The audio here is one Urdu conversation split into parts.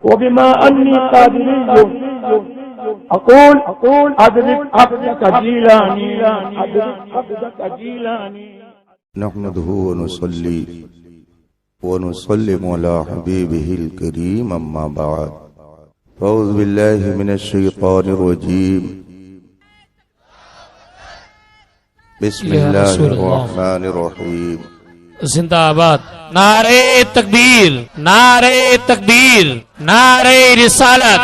وبما أني قادري أقول أدرك عبدك جيلاني. نحمده ونصلي ونسلم على حبيبه الكريم أما بعد. أعوذ بالله من الشيطان الرجيم. بسم الله الرحمن الرحيم. زندہ آباد. نعرہ تکبیر، نعرہ تکبیر، نعرہ رسالت،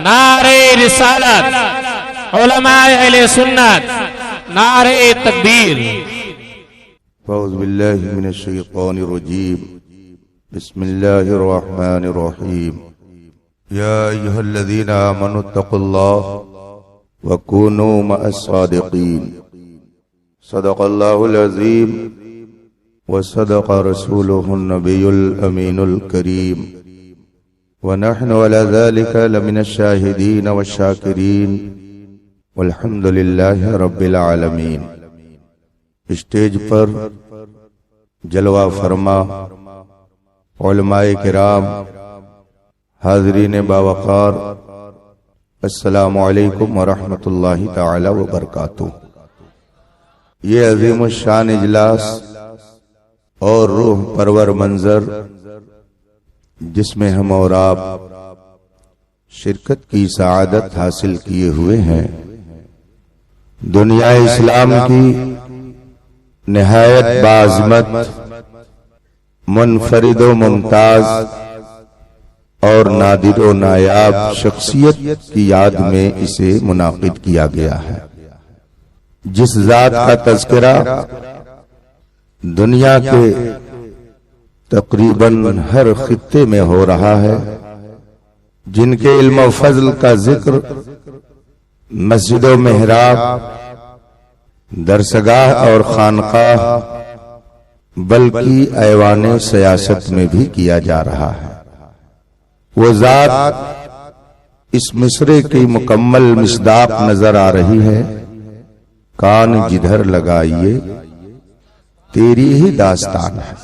نعرہ رسالت، علماء اہل سنت، نعرہ تکبیر. أعوذ بالله من الشيطان الرجيم. بسم الله الرحمن الرحيم. يا أيها الذين آمنوا اتقوا الله وكونوا مع الصادقين. صدق الله العظيم وصدق رسوله النبي الأمين الكريم، ونحن على ذلك لمن الشاهدين والشاكرين، والحمد لله رب العالمين. اسٹیج پر جلوہ فرما علماء کرام، حاضرین باوقار، السلام علیکم ورحمۃ اللہ تعالی وبرکاتہ. یہ عظیم الشان اجلاس اور روح پرور منظر جس میں ہم اور آپ شرکت کی سعادت حاصل کیے ہوئے ہیں، دنیا اسلام کی نہایت باعظمت، منفرد و ممتاز اور نادر و نایاب شخصیت کی یاد میں اسے منعقد کیا گیا ہے، جس ذات کا تذکرہ دنیا کے تقریباً ہر خطے میں ہو رہا ہے، جن کے علم و فضل کا ذکر مسجد و محراب، درسگاہ اور خانقاہ، بلکہ ایوان سیاست میں بھی کیا جا رہا ہے. وہ ذات اس مصرے کی مکمل مصداق نظر آ رہی ہے. کان جدھر لگائیے تیری ہی داستان ہے.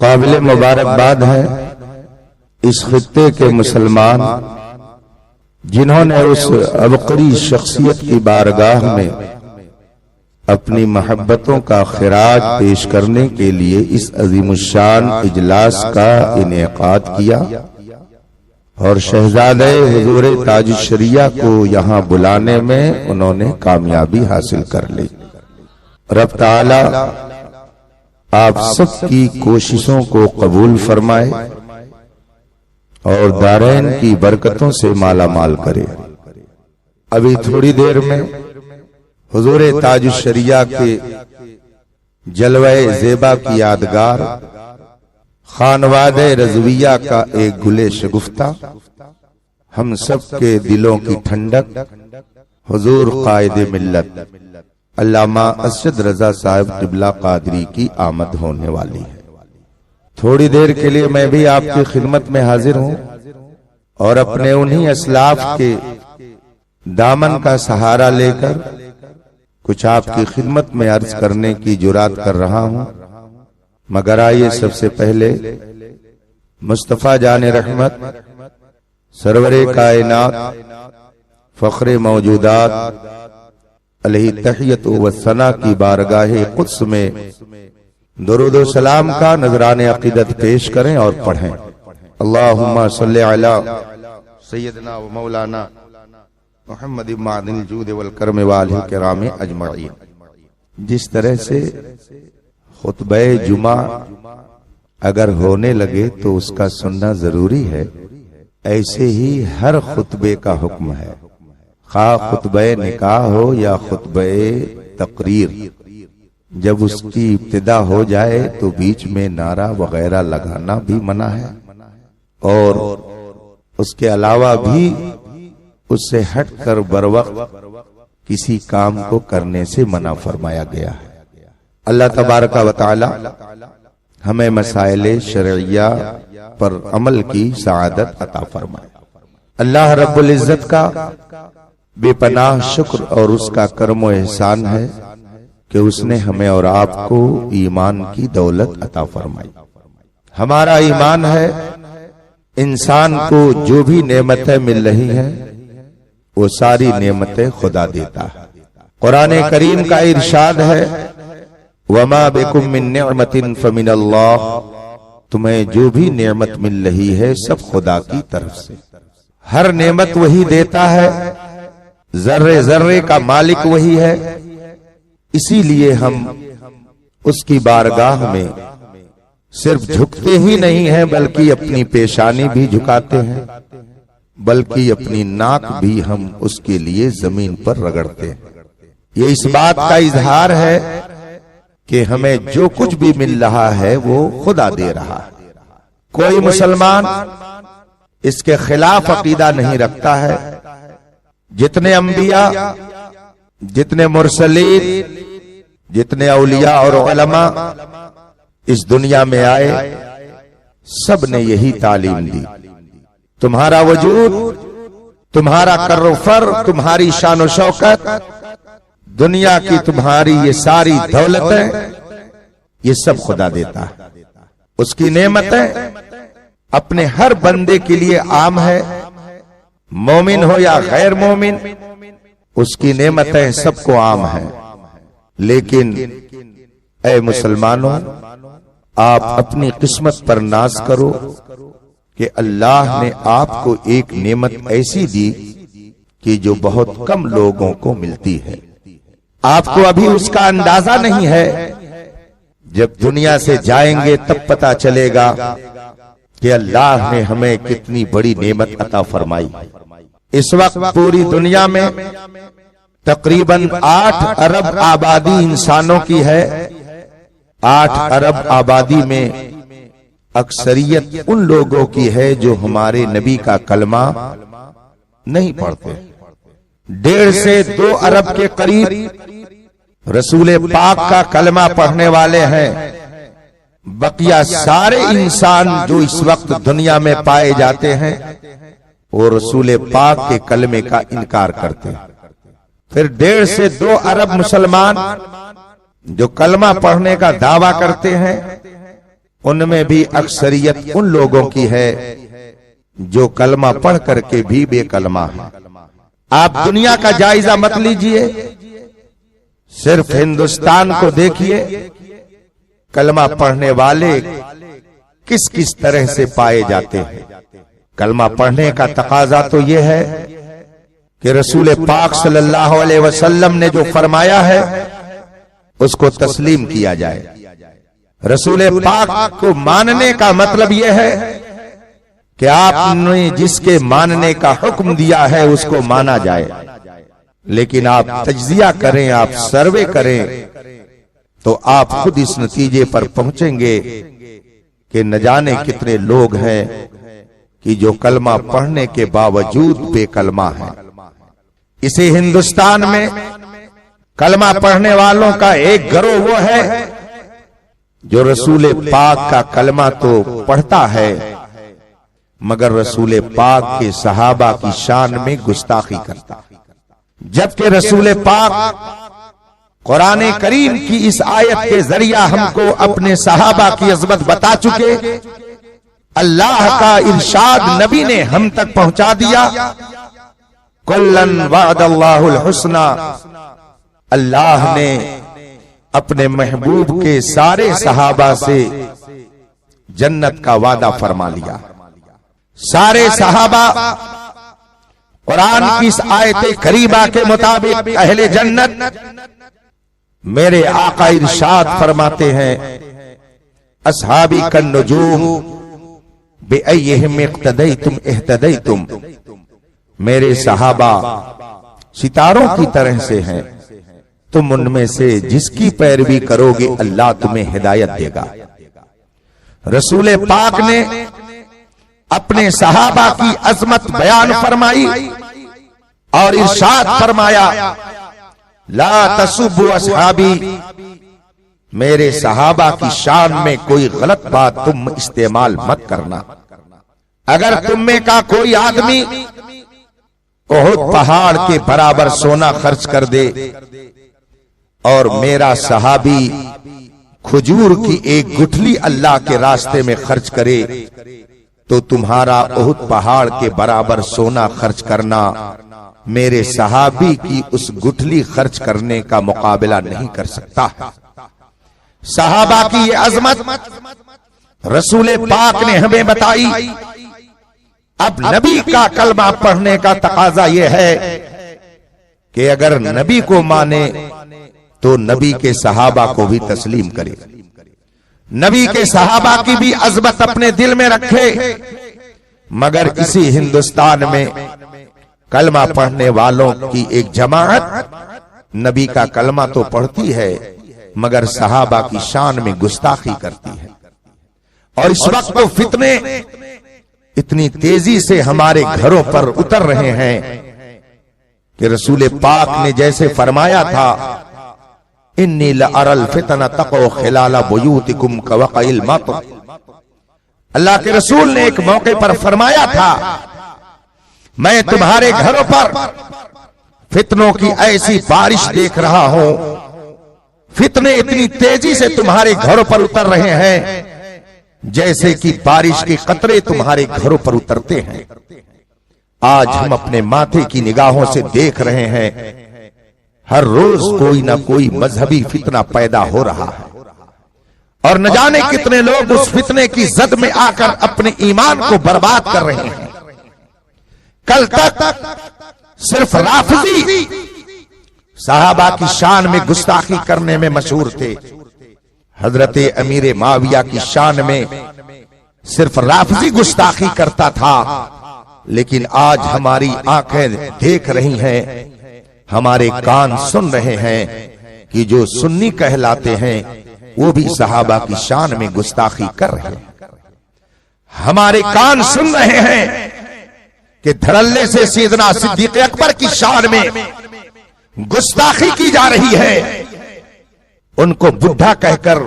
قابل مبارکباد ہے اس خطے کے مسلمان جنہوں نے اس عبقری شخصیت کی بارگاہ میں اپنی محبتوں کا خراج پیش کرنے کے لیے اس عظیم الشان اجلاس کا انعقاد کیا، اور شہزادہ حضور تاج الشریعہ کو یہاں بلانے میں انہوں نے کامیابی حاصل کر لی. رب تعالی آپ سب کی کوششوں کو قبول فرمائے اور دارین کی برکتوں سے مالا مال کرے. ابھی تھوڑی دیر میں حضور تاج الشریعہ کے جلوہ زیبا کی یادگار خانواد رضویہ کا ایک گلے شگفتہ ہم سب کے دلوں کی ٹھنڈک حضور قائد ملت علامہ اسد رضا صاحب قبلہ قادری کی آمد ہونے والی ہے. تھوڑی دیر کے لیے میں بھی آپ کی خدمت میں حاضر ہوں اور اپنے انہی اسلاف کے دامن کا سہارا لے کر کچھ آپ کی خدمت میں عرض کرنے کی جرات کر رہا ہوں. مگر آئیے سب سے پہلے مصطفیٰ جان رحمت، سرور کائنات، فخر موجودات علیہ تحیت و ثنا کی بارگاہ قدس میں درود و سلام کا نذران عقیدت پیش کریں اور پڑھیں. اللہم صلی علی سیدنا و مولانا محمد معدن الجود والکرم والہ کرام اجمعین. جس طرح سے خطبہ جمعہ اگر ہونے لگے تو اس کا سننا ضروری ہے، ایسے ہی ہر خطبے کا حکم ہے، خواہ خطبہ نکاح ہو یا خطبہ تقریر. جب اس کی ابتدا ہو جائے تو بیچ میں نعرہ وغیرہ لگانا بھی منع ہے، اور اس کے علاوہ بھی اس سے ہٹ کر بروقت کسی کام کو کرنے سے منع فرمایا گیا ہے. اللہ تبارک و تعالی ہمیں مسائل شرعیہ پر عمل کی سعادت عطا فرمائے. اللہ رب العزت کا بے پناہ شکر اور اس کا کرم و احسان ہے کہ اس نے ہمیں اور آپ کو ایمان کی دولت عطا فرمائی. ہمارا ایمان ہے انسان کو جو بھی نعمتیں مل رہی ہیں وہ ساری نعمتیں خدا دیتا ہے۔ قرآن کریم کا ارشاد ہے وَمَا بِكُم مِّن نِّعْمَةٍ فَمِنَ اللَّهِ، تمہیں جو بھی نعمت مل رہی ہے سب خدا کی طرف سے، ہر نعمت وہی دیتا ہے، ذرے ذرے کا مالک وہی ہے، اسی لیے ہم اس کی بارگاہ میں صرف جھکتے ہی نہیں ہیں بلکہ اپنی پیشانی بھی جھکاتے ہیں، بلکہ اپنی ناک بھی ہم اس کے لیے زمین پر رگڑتے ہیں۔ یہ اس بات کا اظہار ہے کہ ہمیں جو کچھ بھی مل رہا ہے وہ خدا دے رہا ہے۔ کوئی مسلمان اس کے خلاف عقیدہ نہیں رکھتا ہے۔ جتنے انبیاء، جتنے مرسلین، جتنے اولیاء اور علماء اس دنیا میں آئے، سب نے یہی تعلیم دی۔ تمہارا وجود، تمہارا کر و فر، تمہاری شان و شوکت، دنیا کی تمہاری یہ ساری دولتیں، یہ سب خدا دیتا ہے۔ اس کی نعمتیں اپنے ہر بندے کے لیے عام ہے، مومن ہو یا غیر مومن، اس کی نعمتیں سب کو عام ہیں۔ لیکن اے مسلمانوں، آپ اپنی قسمت پر ناز کرو کہ اللہ نے آپ کو ایک نعمت ایسی دی کہ جو بہت کم لوگوں کو ملتی ہے۔ آپ کو ابھی اس کا اندازہ نہیں ہے، جب دنیا سے جائیں گے تب پتا چلے گا کہ اللہ نے ہمیں کتنی بڑی نعمت عطا فرمائی۔ اس وقت پوری دنیا میں تقریباً 8 ارب آبادی انسانوں کی ہے۔ 8 ارب آبادی میں اکثریت ان لوگوں کی ہے جو ہمارے نبی کا کلمہ نہیں پڑھتے۔ 1.5 سے 2 ارب کے قریب رسول پاک کا کلمہ پڑھنے والے ہیں۔ بقیہ سارے انسان جو اس وقت دنیا میں پائے جاتے ہیں وہ رسول پاک کے کلمے کا انکار کرتے ہیں۔ پھر 1.5 سے 2 ارب مسلمان جو کلمہ پڑھنے کا دعویٰ کرتے ہیں، ان میں بھی اکثریت ان لوگوں کی ہے جو کلمہ پڑھ کر کے بھی بے کلمہ ہیں۔ آپ دنیا کا جائزہ مت لیجئے، صرف ہندوستان کو دیکھیے، کلمہ پڑھنے والے کس کس طرح سے پائے جاتے ہیں۔ کلمہ پڑھنے کا تقاضا تو یہ ہے کہ رسول پاک صلی اللہ علیہ وسلم نے جو فرمایا ہے اس کو تسلیم کیا جائے۔ رسول پاک کو ماننے کا مطلب یہ ہے کہ آپ نے جس کے ماننے کا حکم دیا ہے اس کو مانا جائے۔ لیکن آپ تجزیہ کریں، آپ سروے کریں تو آپ خود اس نتیجے پر پہنچیں گے کہ نہ جانے کتنے لوگ ہیں کہ جو کلمہ پڑھنے کے باوجود بے کلمہ ہیں۔ اسی ہندوستان میں کلمہ پڑھنے والوں کا ایک گروہ وہ ہے جو رسول پاک کا کلمہ تو پڑھتا ہے مگر رسول پاک کے صحابہ کی شان میں گستاخی کرتا، جبکہ رسول پاک قرآن کریم کی اس آیت کے ذریعہ ہم کو اپنے صحابہ کی عظمت بتا چکے۔ اللہ کا ارشاد نبی نے ہم تک پہنچا دیا، کلن وعد اللہ الحسنى، اللہ نے اپنے محبوب کے سارے صحابہ سے جنت کا وعدہ فرما لیا۔ سارے صحابہ قرآن کی اس آیت کریمہ کے مطابق اہل جنت۔ میرے آقا ارشاد فرماتے ہیں اصحابی کالنجوم بأیہم اقتدیتم اہتدیتم، میرے صحابہ ستاروں کی طرح سے ہیں، تم ان میں سے جس کی پیروی کرو گے اللہ تمہیں ہدایت دے گا۔ رسول پاک نے اپنے صحابہ کی عظمت بیان فرمائی اور ارشاد فرمایا لا تسبوا اصحابی، میرے صحابہ کی شان میں کوئی غلط بات تم استعمال مت کرنا۔ اگر تم میں کا کوئی آدمی احد پہاڑ کے برابر سونا خرچ کر دے اور میرا صحابی کھجور کی ایک گٹھلی اللہ کے راستے میں خرچ کرے تو تمہارا احد پہاڑ کے برابر سونا خرچ کرنا میرے صحابی کی اس گٹھلی خرچ کرنے کا مقابلہ نہیں کر سکتا۔ صحابہ کی یہ عظمت رسول پاک نے ہمیں بتائی۔ اب نبی کا کلمہ پڑھنے کا تقاضا یہ ہے کہ اگر نبی کو مانے تو نبی کے صحابہ کو بھی تسلیم کرے، نبی کے صحابہ کی بھی عظمت اپنے دل میں رکھے۔ مگر اسی ہندوستان میں کلمہ پڑھنے والوں کی ایک جماعت نبی کا کلمہ تو پڑھتی ہے مگر صحابہ کی شان میں گستاخی کرتی ہے۔ اور اس وقت تو فتنے اتنی تیزی سے ہمارے گھروں پر اتر رہے ہیں کہ رسول پاک نے جیسے فرمایا تھا انی لأری الفتن تقع خلال بیوتکم کوقع المطر، اللہ کے رسول نے ایک موقع پر فرمایا تھا میں تمہارے گھروں پر فتنوں کی ایسی بارش دیکھ رہا ہوں، فتنے اتنی تیزی سے تمہارے گھروں پر اتر رہے ہیں جیسے کہ بارش کے قطرے تمہارے گھروں پر اترتے ہیں۔ آج ہم اپنے ماتھے کی نگاہوں سے دیکھ رہے ہیں ہر روز کوئی نہ کوئی مذہبی فتنہ پیدا ہو رہا ہے، اور نہ جانے کتنے لوگ اس فتنے کی زد میں آ کر اپنے ایمان کو برباد کر رہے ہیں۔ کل تک صرف رافضی صحابہ کی شان میں گستاخی کرنے میں مشہور تھے، حضرت امیر معاویہ کی شان میں صرف رافضی گستاخی کرتا تھا، لیکن آج ہماری آنکھیں دیکھ رہی ہیں، ہمارے کان سن رہے ہیں کہ جو سنی کہلاتے ہیں وہ بھی صحابہ کی شان میں گستاخی کر رہے ہیں۔ ہمارے کان سن رہے ہیں کہ دھڑلے سے سیدنا صدیق اکبر کی شان میں گستاخی کی جا رہی ہے، ان کو بڈھا کہہ کر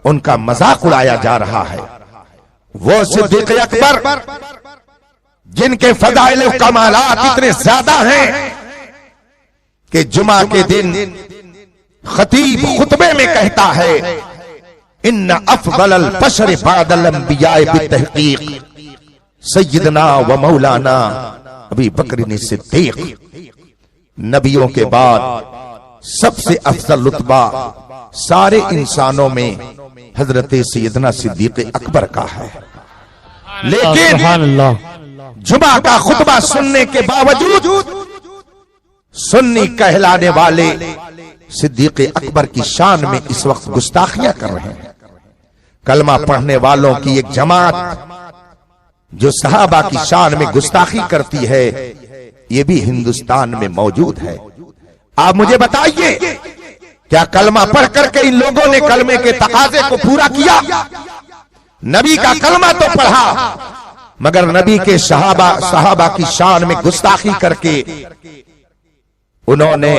ان کا مذاق اڑایا جا رہا ہے۔ وہ صدیق اکبر جن کے فضائل و کمالات اتنے زیادہ ہیں کہ جمعہ کے دن خطیب خطبے میں کہتا ہے ان افضل البشر بعد الانبیاء بالتحقیق سیدنا و مولانا ابی بکر صدیق، نبیوں کے بعد سب سے افضل رتبہ سارے انسانوں میں حضرت سیدنا صدیق اکبر کا ہے۔ لیکن جمعہ کا خطبہ سننے کے باوجود سنی کہلانے والے صدیق اکبر کی شان میں اس وقت گستاخیاں کر رہے ہیں۔ کلمہ پڑھنے والوں کی ایک جماعت جو صحابہ کی شان میں گستاخی کرتی ہے یہ بھی ہندوستان میں موجود ہے۔ آپ مجھے بتائیے کیا کلمہ پڑھ کر کے ان لوگوں نے کلمے کے تقاضے کو پورا کیا؟ نبی کا کلمہ تو پڑھا مگر نبی کے صحابہ کی شان میں گستاخی کر کے انہوں نے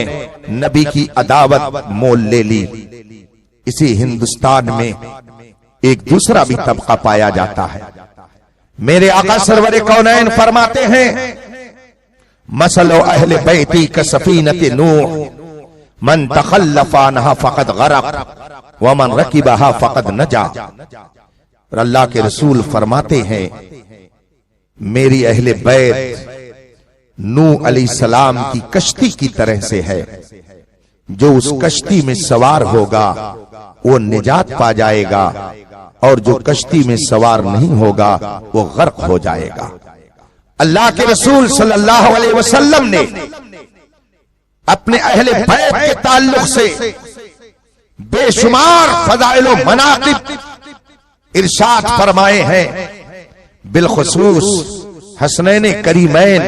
نبی کی عداوت مول لے لی۔ اسی ہندوستان میں ایک دوسرا بھی طبقہ پایا جاتا ہے۔ میرے آقا سرور کونین فرماتے ہیں مثل اہل بیتی کسفینۃ نوح من تخلف عنها فقد غرق ومن رکبها فقد نجا۔ اور اللہ کے رسول فرماتے ہیں میری اہل بیت نوح علیہ السلام کی کشتی کی طرح سے ہے، جو اس کشتی میں سوار ہوگا وہ نجات پا جائے گا اور جو کشتی میں سوار نہیں ہوگا وہ غرق ہو جائے گا۔ اللہ کے رسول صلی اللہ علیہ وسلم نے اپنے اہل بیت کے تعلق سے بے شمار فضائل و مناقب ارشاد فرمائے ہیں، بالخصوص حسنین کریمین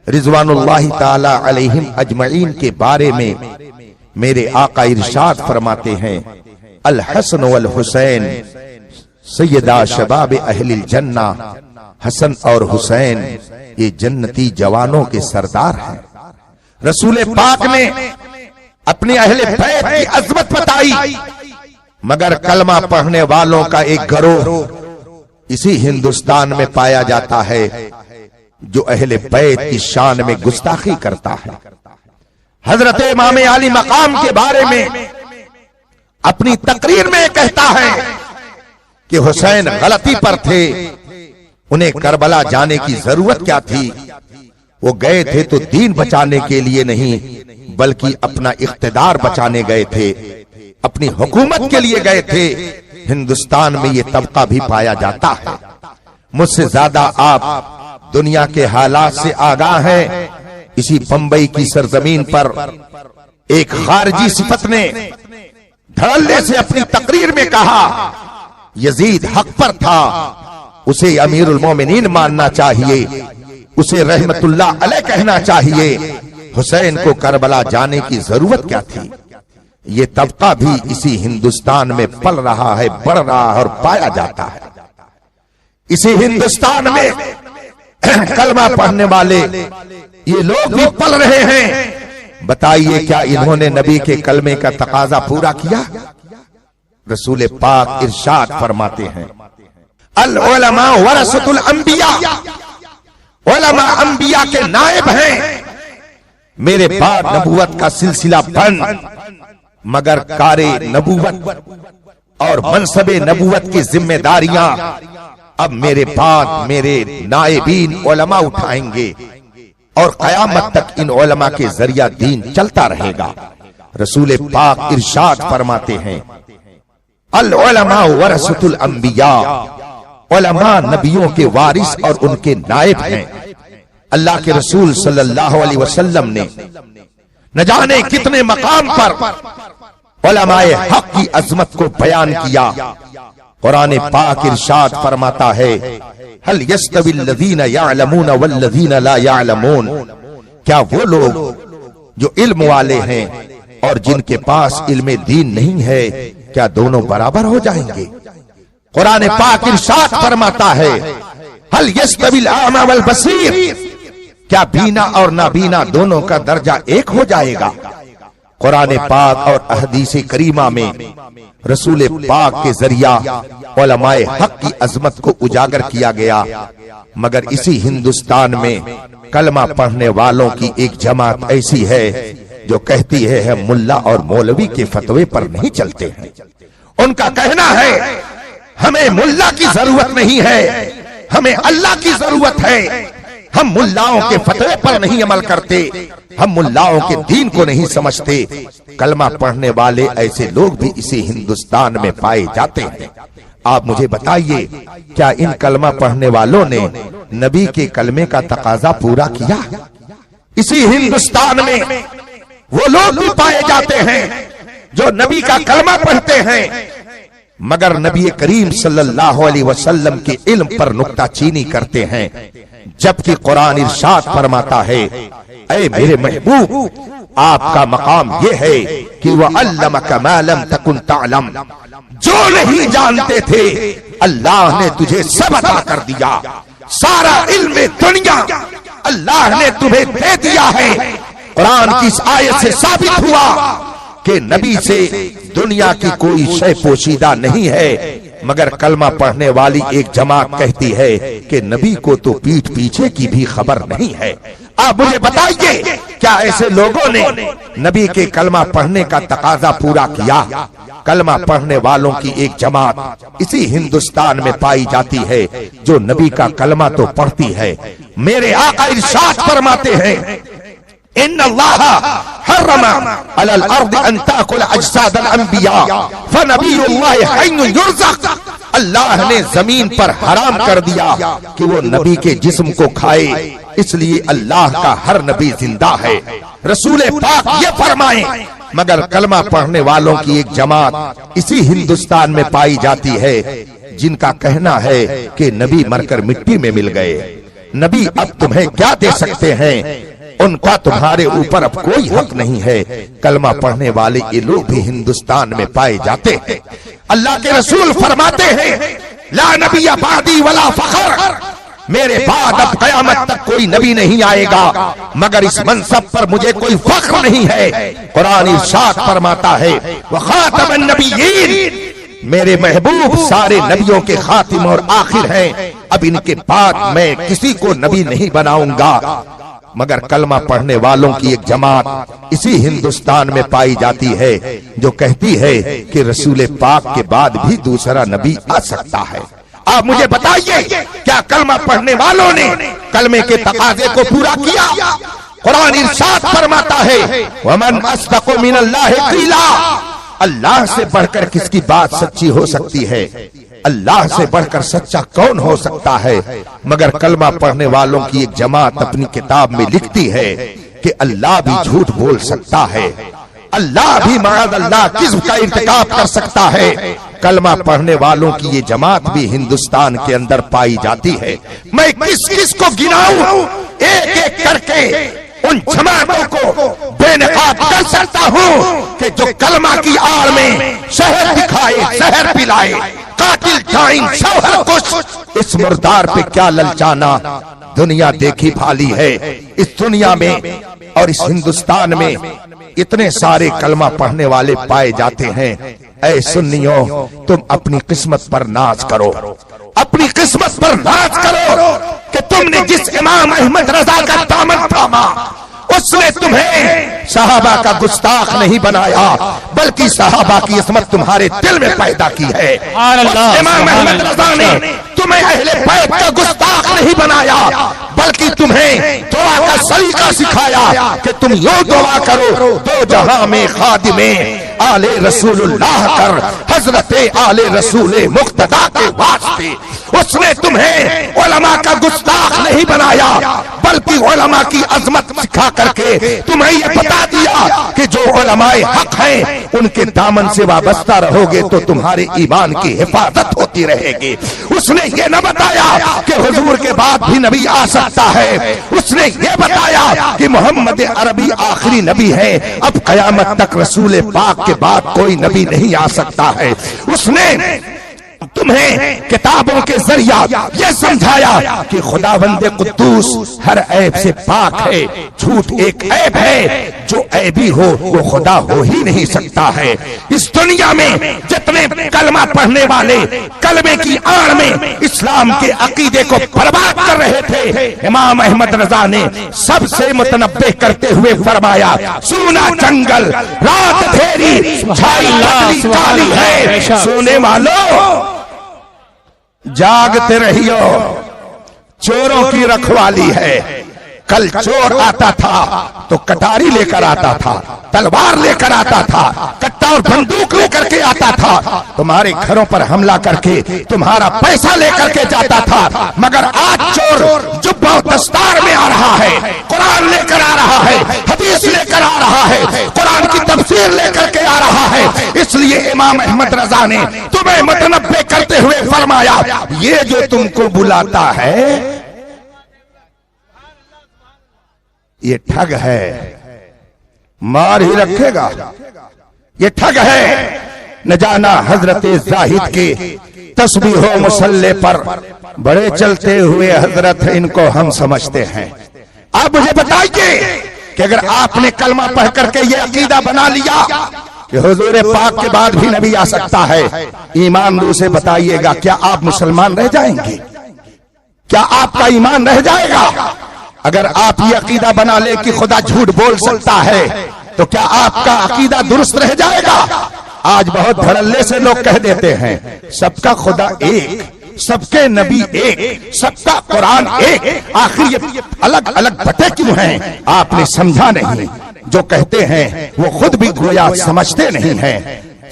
رضوان اللہ تعالی علیہم اجمعین کے بارے میں میرے آقا ارشاد فرماتے ہیں الحسن والحسین سیدہ شباب اہل الجنہ، حسن اور حسین یہ جنتی جوانوں کے سردار ہیں۔ رسول پاک نے اپنے اہل بیت کی عظمت بتائی مگر کلمہ پڑھنے والوں کا ایک گروہ اسی ہندوستان میں پایا جاتا ہے جو اہل بیت کی شان میں گستاخی کرتا ہے۔ حضرت امام علی مقام کے بارے میں اپنی تقریر میں کہتا ہے کہ حسین غلطی پر تھے انہیں کربلا جانے کی ضرورت کیا تھی؟ وہ گئے تھے تو دین بچانے کے لیے نہیں بلکہ اپنا اقتدار بچانے گئے تھے، اپنی حکومت کے لیے گئے تھے۔ ہندوستان میں یہ طبقہ بھی پایا جاتا ہے۔ مجھ سے زیادہ آپ دنیا کے حالات سے آگاہ ہیں۔ اسی بمبئی کی سرزمین پر ایک خارجی صفت نے دھڑلے سے اپنی تقریر میں کہا یزید حق پر تھا، اسے امیر المومنین ماننا چاہیے، اسے رحمت اللہ علیہ کہنا چاہیے، حسین کو کربلا جانے کی ضرورت کیا تھی؟ یہ طبقہ بھی اسی ہندوستان میں پل رہا ہے، بڑھ رہا ہے اور پایا جاتا ہے۔ اسی ہندوستان میں کلمہ پڑھنے والے یہ لوگ بھی پل رہے ہیں۔ بتائیے کیا انہوں نے نبی کے کلمے کا تقاضا پورا کیا؟ رسول پاک ارشاد فرماتے ہیں العلماء ورثۃ الانبیاء، علماء انبیاء کے نائب ہیں، میرے بعد نبوت کا سلسلہ بند، مگر کار نبوت اور منصب نبوت کی ذمہ داریاں اب میرے بعد میرے نائبین علماء اٹھائیں گے، اور قیامت تک ان علماء کے ذریعہ دین چلتا رہے گا۔ رسول پاک ارشاد فرماتے ہیں العلماء ورثۃ الانبیاء، علماء نبیوں کے وارث اور ان کے نائب ہیں۔ اللہ کے رسول صلی اللہ علیہ وسلم نے نہ جانے کتنے مقام پر علماء حق کی عظمت کو بیان کیا۔ قرآن پاک ارشاد فرماتا ہے هل يستوي الذين يعلمون والذين لا يعلمون، کیا وہ لوگ جو علم والے ہیں اور جن کے پاس علم دین نہیں ہے کیا دونوں برابر ہو جائیں گے؟ قرآن پاک ارشاد فرماتا ہے هل يستوي الاعمى والبصير، کیا بینا اور نابینا دونوں کا درجہ ایک ہو جائے گا؟ قرآن پاک اور احادیث کریمہ میں رسول پاک کے ذریعہ علماء حق کی عظمت کو اجاگر کیا گیا، مگر اسی ہندوستان میں کلمہ پڑھنے والوں کی ایک جماعت ایسی ہے جو کہتی ہے ہم ملا اور مولوی کے فتوے پر نہیں چلتے ہیں۔ ان کا کہنا ہے ہمیں ملا کی ضرورت نہیں ہے، ہمیں اللہ کی ضرورت ہے، ہم ملاؤں کے فتوے پر نہیں عمل کرتے، ہم ملاؤں کے دین کو نہیں سمجھتے۔ کلمہ پڑھنے والے ایسے لوگ بھی اسی ہندوستان میں پائے جاتے ہیں۔ آپ مجھے بتائیے کیا ان کلمہ پڑھنے والوں نے نبی کے کلمے کا تقاضا پورا کیا؟ اسی ہندوستان میں وہ لوگ بھی پائے جاتے ہیں جو نبی کا کلمہ پڑھتے ہیں، مگر نبی کریم صلی اللہ علیہ وسلم کے علم پر نکتہ چینی کرتے ہیں، جبکہ قرآن ارشاد فرماتا ہے اے میرے محبوب آپ کا مقام یہ ہے کہ وَعَلَّمَكَ مَا لَمْ تَكُنْ تَعْلَمْ، جو نہیں جانتے تھے اللہ نے تجھے سب عطا کر دیا، سارا علم دنیا اللہ نے تمہیں دے دیا ہے۔ قرآن کی اس آیت سے ثابت ہوا کہ نبی سے دنیا کی کوئی شے پوشیدہ نہیں ہے، مگر کلمہ پڑھنے والی ایک جماعت کہتی ہے کہ نبی کو تو پیٹھ پیچھے کی بھی خبر نہیں ہے۔ آپ مجھے بتائیے کیا ایسے لوگوں نے نبی کے کلمہ پڑھنے کا تقاضا پورا کیا؟ کلمہ پڑھنے والوں کی ایک جماعت اسی ہندوستان میں پائی جاتی ہے جو نبی کا کلمہ تو پڑھتی ہے۔ میرے آقا ارشاد فرماتے ہیں ان اللہ حرم علی الارض ان تاکل اجساد الانبیاء فنبی اللہ حی یرزق، اللہ نے زمین پر حرام کر دیا کہ وہ نبی کے جسم کو کھائے، اس لیے اللہ کا ہر نبی زندہ ہے۔ رسول پاک یہ فرمائیں، مگر کلمہ پڑھنے والوں کی ایک جماعت اسی ہندوستان میں پائی جاتی ہے جن کا کہنا ہے کہ نبی مر کر مٹی میں مل گئے، نبی اب تمہیں کیا دے سکتے ہیں، ان کا تمہارے اوپر اب کوئی حق نہیں ہے۔ کلمہ پڑھنے والے یہ لوگ بھی ہندوستان میں پائے جاتے ہیں۔ اللہ کے رسول فرماتے ہیں لا نبی بعدی ولا فخر، میرے بعد اب قیامت تک کوئی نبی نہیں آئے گا مگر اس منصب پر مجھے کوئی فخر نہیں ہے۔ قرآن ارشاد فرماتا ہے وخاتم النبیین، میرے محبوب سارے نبیوں کے خاتم اور آخر ہیں، اب ان کے بعد میں کسی کو نبی نہیں بناؤں گا۔ مگر کلمہ پڑھنے والوں کی ایک جماعت اسی ہندوستان میں پائی جاتی ہے جو کہتی ہے کہ رسول پاک کے بعد بھی دوسرا نبی آ سکتا ہے۔ آپ مجھے بتائیے کیا کلمہ پڑھنے والوں نے کلمے کے تقاضے کو پورا کیا؟ قرآن ارشاد فرماتا ہے وَمَنْ أَصْدَقُ مِنَ اللَّهِ قِيلًا، اللہ سے بڑھ کر کس کی بات سچی ہو سکتی ہے؟ اللہ سے بڑھ کر سچا کون ہو سکتا ہے؟ مگر کلمہ پڑھنے والوں کی ایک جماعت اپنی کتاب میں لکھتی ہے کہ اللہ بھی جھوٹ بول سکتا ہے، اللہ بھی معاذ اللہ کذب کا ارتکاب کر سکتا ہے۔ کلمہ پڑھنے والوں کی یہ جماعت بھی ہندوستان کے اندر پائی جاتی ہے۔ میں کس کس کو گناؤں؟ ایک ایک کر کے ان جماعتوں کو بے نقاب کر سکتا ہوں کہ جو کلمہ کی آڑ میں شہر دکھائے، شہر پلائے، قاتل جائن شوہر کش۔ اس مردار پہ کیا للچانا، دنیا دیکھی بھالی ہے۔ اس دنیا میں اور اس ہندوستان میں اتنے سارے کلمہ پڑھنے والے پائے جاتے ہیں۔ اے سنیوں، تم اپنی قسمت پر ناز کرو، اپنی قسمت پر ناز کرو کہ تم نے جس امام احمد رضا کا دامن تھاما اس نے تمہیں صحابہ کا گستاخ نہیں بنایا، بلکہ صحابہ کی عصمت تمہارے دل میں پیدا کی ہے۔ امام احمد رضا نے تمہیں اہل بیت کا گستاخ نہیں بنایا، بلکہ تمہیں دعا کا سلیقہ سکھایا کہ تم یوں دعا کرو، دو جہاں میں خادم آل رسول اللہ کر، حضرت آل رسول مقتدی کے واسطے۔ اس نے تمہیں علماء کا گستاخ نہیں بنایا، بلکہ علماء کی عظمت سکھا کر کے تمہیں یہ بتا دیا کہ جو علماء حق ہیں ان کے دامن سے وابستہ رہو گے تو تمہارے ایمان کی حفاظت ہوتی رہے گی۔ اس نے یہ نہ بتایا کہ حضور کے بعد بھی نبی آ سکتا ہے، اس نے یہ بتایا کہ محمد عربی آخری نبی ہے، اب قیامت تک رسول پاک کے بعد کوئی نبی نہیں آ سکتا ہے۔ اس نے تمہیں کتابوں کے ذریعہ یہ سمجھایا کہ خداوند قدوس ہر عیب سے پاک ہے، جھوٹ ایک عیب ہے، جو عیبی ہو وہ خدا ہو ہی نہیں سکتا ہے۔ اس دنیا میں جتنے کلمہ پڑھنے والے کلمے کی آڑ میں اسلام کے عقیدے کو برباد کر رہے تھے، امام احمد رضا نے سب سے متنبہ کرتے ہوئے فرمایا سونا جنگل رات دھیری چھائی لکڑی کالی ہے، سونے والوں جاگتے رہیو، چوروں کی رکھوالی ہے۔ کل چور آتا تھا تو کٹاری لے کر آتا تھا، تلوار لے کر آتا تھا، کٹا اور بندوق لے کر کے آتا تھا، تمہارے گھروں پر حملہ کر کے تمہارا پیسہ لے کر کے جاتا تھا۔ مگر آج چور جبہ و دستار میں آ رہا ہے، قرآن لے کر آ رہا ہے، حدیث لے کر آ رہا ہے، قرآن کی تفسیر لے کر کے آ رہا ہے۔ اس لیے امام احمد رضا نے تمہیں متنبہ کرتے ہوئے فرمایا یہ جو تم کو بلاتا ہے یہ ٹھگ ہے، مار ہی رکھے گا، یہ ٹھگ ہے۔ نہ جانا حضرت زاہد کے تسبیح و مصلی پر بڑے چلتے ہوئے حضرت ان کو ہم سمجھتے ہیں۔ آپ مجھے بتائیے کہ اگر آپ نے کلمہ پڑھ کر کے یہ عقیدہ بنا لیا کہ حضور پاک کے بعد بھی نبی آ سکتا ہے، ایمان رو سے بتائیے گا کیا آپ مسلمان رہ جائیں گے؟ کیا آپ کا ایمان رہ جائے گا؟ اگر آپ یہ عقیدہ بنا لیں کہ خدا جھوٹ بول سکتا ہے تو کیا آپ کا عقیدہ درست رہ جائے گا؟ آج بہت دھڑلے سے لوگ کہہ دیتے ہیں سب کا خدا ایک، سب کے نبی ایک، سب کا قرآن ایک، آخر یہ الگ الگ بٹے کیوں ہیں؟ آپ نے سمجھا نہیں، جو کہتے ہیں وہ خود بھی گویا سمجھتے نہیں ہیں۔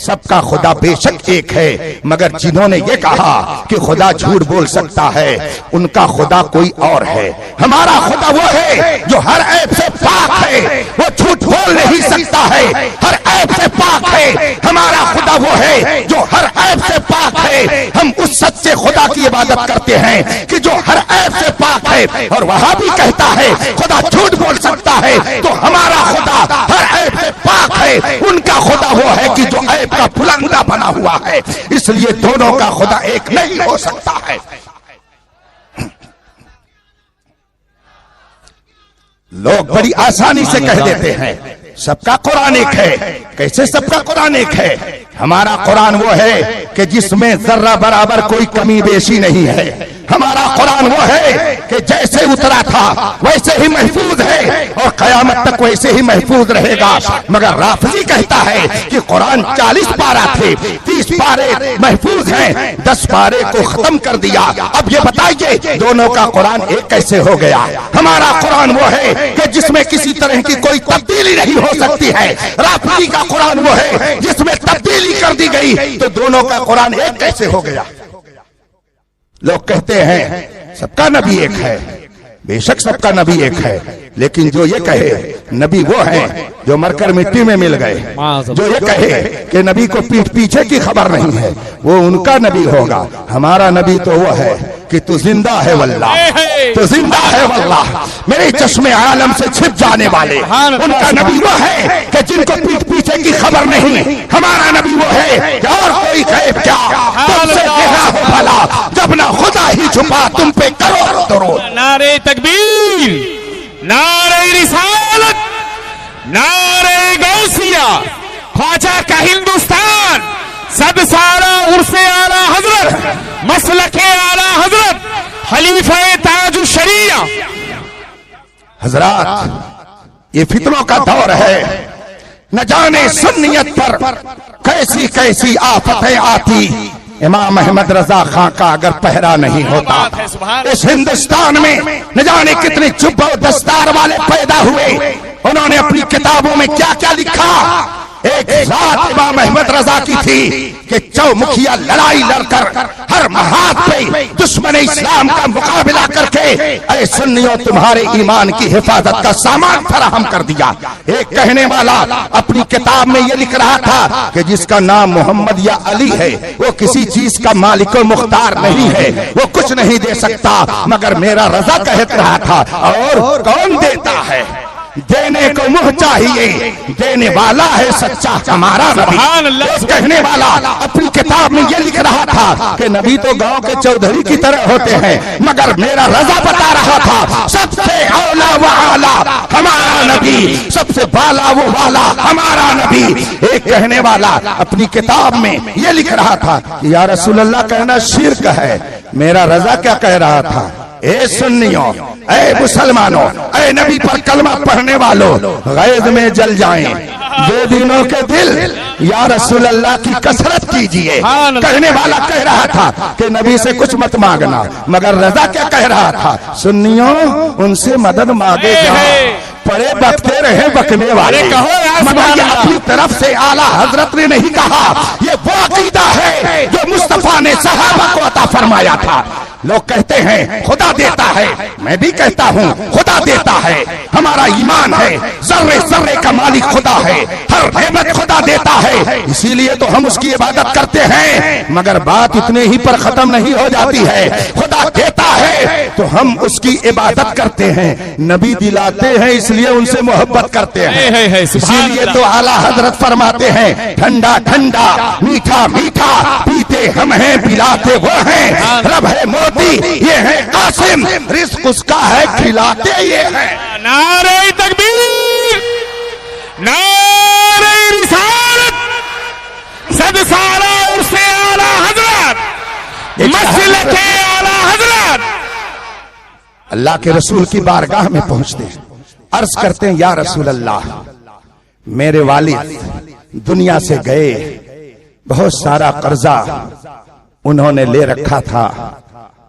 سب کا خدا بے شک ایک ہے، مگر جنہوں نے یہ کہا کہ خدا جھوٹ بول سکتا ہے ان کا خدا کوئی اور ہے۔ ہمارا خدا وہ ہے جو ہر عیب سے پاک ہے، وہ جھوٹ بول نہیں سکتا ہے، ہر عیب سے پاک ہے۔ ہمارا خدا وہ ہے جو ہر عیب سے پاک ہے۔ ہم اس سچے خدا کی عبادت کرتے ہیں کہ جو ہر عیب سے پاک ہے، اور وہاں بھی کہتا ہے خدا جھوٹ بول سکتا ہے، تو ہمارا خدا ہر عیب سے پاک ہے، ان کا خدا وہ ہے کہ جو عیب کا پھلنگا بنا ہوا ہے۔ اس لیے دونوں کا خدا ایک نہیں ہو سکتا ہے۔ لوگ بڑی آسانی سے کہہ دیتے ہیں سب کا قرآن ایک ہے۔ کیسے سب کا قرآن ایک ہے؟ ہمارا قرآن وہ ہے کہ جس میں ذرہ برابر کوئی کمی بیشی نہیں ہے۔ ہمارا قرآن وہ ہے کہ جیسے اترا تھا ویسے ہی محفوظ ہے اور قیامت تک ویسے ہی محفوظ رہے گا. مگر رافضی کہتا ہے کہ قرآن 40 پارہ تھے، 30 پارے محفوظ ہیں، 10 پارے کو ختم کر دیا. اب یہ بتائیے دونوں کا قرآن ایک کیسے ہو گیا؟ ہمارا قرآن وہ ہے کہ جس میں کسی طرح کی کوئی تبدیلی نہیں ہو سکتی ہے. رافضی کا قرآن وہ ہے جس میں تبدیلی کر دی گئی. تو دونوں کا قرآن ایک کیسے ہو گیا؟ لوگ کہتے ہیں سب کا نبی ایک ہے. بے شک سب کا نبی ایک ہے، لیکن جو یہ کہے نبی وہ ہیں جو مر کر مٹی میں مل گئے، جو یہ کہے کہ نبی کو پیٹھ پیچھے کی خبر نہیں ہے، وہ ان کا نبی ہوگا. ہمارا نبی تو وہ ہے کہ تو زندہ ہے واللہ، تو زندہ ہے واللہ، میرے چشمے عالم سے چھپ جانے والے. ان کا نبی وہ ہے کہ جن کو پیٹھ پیچھے کی خبر نہیں. ہمارا نبی وہ ہے کہ اور کوئی غیب کیا تم سے کہا ہو بھلا، جب نہ خدا ہی چھپا تم پہ کرو درود. نعرہ تکبیر، نعرہ رسالت، نعرہ غوثیہ، خواجہ کا ہندوستان، 100 سالہ عرس اعلی حضرت، مسلک اعلی حضرت، خلیفہ تاج الشریعہ. حضرات یہ فتنوں کا دور ہے، نہ جانے سنیت پر کیسی کیسی آفتیں آتی. امام احمد رضا خان کا اگر پہرا نہیں ہوتا اس ہندوستان میں نہ جانے کتنے چپ و دستار والے پیدا ہوئے. انہوں نے اپنی کتابوں میں کیا کیا لکھا. ایک ذات امام احمد رضا کی تھی کہ چومکھیا لڑائی لڑ کر ہر محاذ پہ دشمن اسلام کا مقابلہ کر کے اے سنیوں تمہارے ایمان کی حفاظت کا سامان فراہم کر دیا. ایک کہنے والا اپنی کتاب میں یہ لکھ رہا تھا کہ جس کا نام محمد یا علی ہے وہ کسی چیز کا مالک و مختار نہیں ہے، وہ کچھ نہیں دے سکتا مگر میرا رضا کہہ رہا تھا. اور کون دیتا ہے؟ دینے کو منہ چاہیے، دینے والا ہے سچا ہمارا نبی. کہنے والا اپنی کتاب میں یہ لکھ رہا تھا کہ نبی تو گاؤں کے چودھری کی طرح ہوتے ہیں مگر میرا رضا بتا رہا تھا سب سے اولا و اعلیٰ ہمارا نبی، سب سے بالا و والا ہمارا نبی. ایک کہنے والا اپنی کتاب میں یہ لکھ رہا تھا کہ یا رسول اللہ کہنا شرک ہے. میرا رضا کیا کہہ رہا تھا؟ اے سنیوں، اے مسلمانوں، اے نبی پر کلمہ پڑھنے والوں، غیظ میں جل جائیں بے دینوں کے دل، یا رسول اللہ کی کثرت کیجئے. کہنے والا کہہ رہا تھا کہ نبی سے کچھ مت مانگنا مگر رضا کیا کہہ رہا تھا؟ سنیوں ان سے مدد مانگے جاؤ، پڑے بکتے رہے بکنے والے. مگر یہ اپنی طرف سے اعلیٰ حضرت نے نہیں کہا، یہ وہ عقیدہ ہے جو مصطفیٰ نے صحابہ کو عطا فرمایا تھا. لوگ کہتے ہیں خدا دیتا ہے، میں بھی کہتا ہوں خدا دیتا ہے. ہمارا ایمان ہے ذرے ذرے کا مالک خدا ہے، ہر نعمت خدا دیتا ہے، اسی لیے تو ہم اس کی عبادت کرتے ہیں. مگر بات اتنے ہی پر ختم نہیں ہو جاتی ہے. خدا دیتا ہے تو ہم اس کی عبادت کرتے ہیں، نبی دلاتے ہیں اس لیے ان سے محبت کرتے ہیں. اسی لیے تو اعلیٰ حضرت فرماتے ہیں ٹھنڈا ٹھنڈا میٹھا میٹھا پیتے ہم ہیں پلاتے وہ ہیں، رب ہے یہ ہے قاسم رزق اس کا ہے کھلاتے یہ ہے. نعرہ تکبیر، نعرہ رسالت، 100 سالہ عرس اعلی حضرت، مسلک اعلی حضرت. اللہ کے رسول کی بارگاہ میں پہنچتے ہیں، عرض کرتے ہیں یا رسول اللہ میرے والد دنیا سے گئے، بہت سارا قرضہ انہوں نے لے رکھا تھا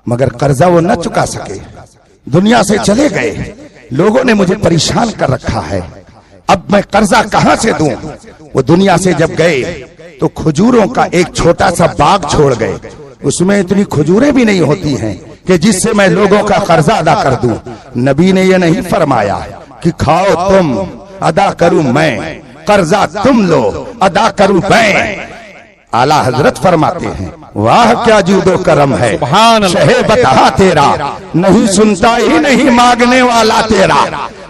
مگر قرضہ وہ نہ چکا سکے، دنیا سے چلے گئے. لوگوں نے مجھے پریشان کر رکھا ہے، اب میں قرضہ کہاں سے دوں؟ وہ دنیا سے جب گئے تو کھجوروں کا ایک چھوٹا سا باغ چھوڑ گئے. اس میں اتنی کھجوریں بھی نہیں ہوتی ہیں کہ جس سے میں لوگوں کا قرضہ ادا کر دوں. نبی نے یہ نہیں فرمایا کہ کھاؤ تم ادا کروں میں، قرضہ تم لو ادا کروں میں. اعلیٰ حضرت فرماتے ہیں واہ کیا جود و کرم ہے، شہ بتا تیرا نہیں سنتا ہی نہیں مانگنے والا تیرا.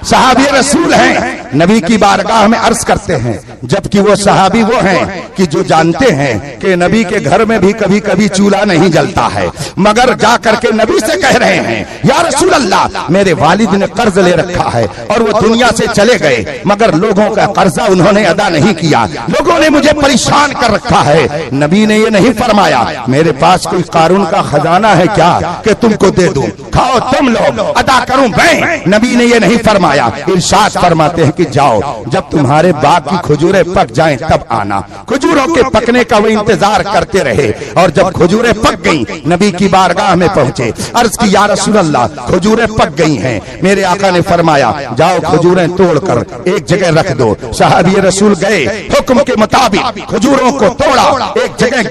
صحابی رسول ہیں نبی کی بارگاہ میں عرض کرتے ہیں، جبکہ وہ صحابی وہ ہیں کہ جو جانتے ہیں کہ نبی کے گھر میں بھی کبھی کبھی چولہا نہیں جلتا ہے، مگر جا کر کے نبی سے کہہ رہے ہیں یا رسول اللہ میرے والد نے قرض لے رکھا ہے اور وہ دنیا سے چلے گئے، مگر لوگوں کا قرضہ انہوں نے ادا نہیں کیا، لوگوں نے مجھے پریشان کر رکھا ہے۔ نبی نے یہ نہیں فرمایا میرے پاس کوئی قارون کا خزانہ ہے کیا کہ تم کو دے دوں، کھاؤ تم لوگ ادا کروں میں، نبی نے یہ نہیں فرمایا۔ ارشاد فرماتے ہیں کہ جاؤ جب تمہارے باغ کی کھجوریں پک جائیں تب آنا۔ کھجوروں کے پکنے کا وہ انتظار کرتے رہے اور جب کھجوریں پک گئیں نبی کی بارگاہ میں پہنچے، عرض کی یا رسول اللہ کھجوریں پک گئی ہیں۔ میرے آقا نے فرمایا جاؤ کھجوریں توڑ کر ایک جگہ رکھ دو۔ صحابی رسول گئے، حکم کے مطابق کھجوروں کو توڑا، ایک جگہ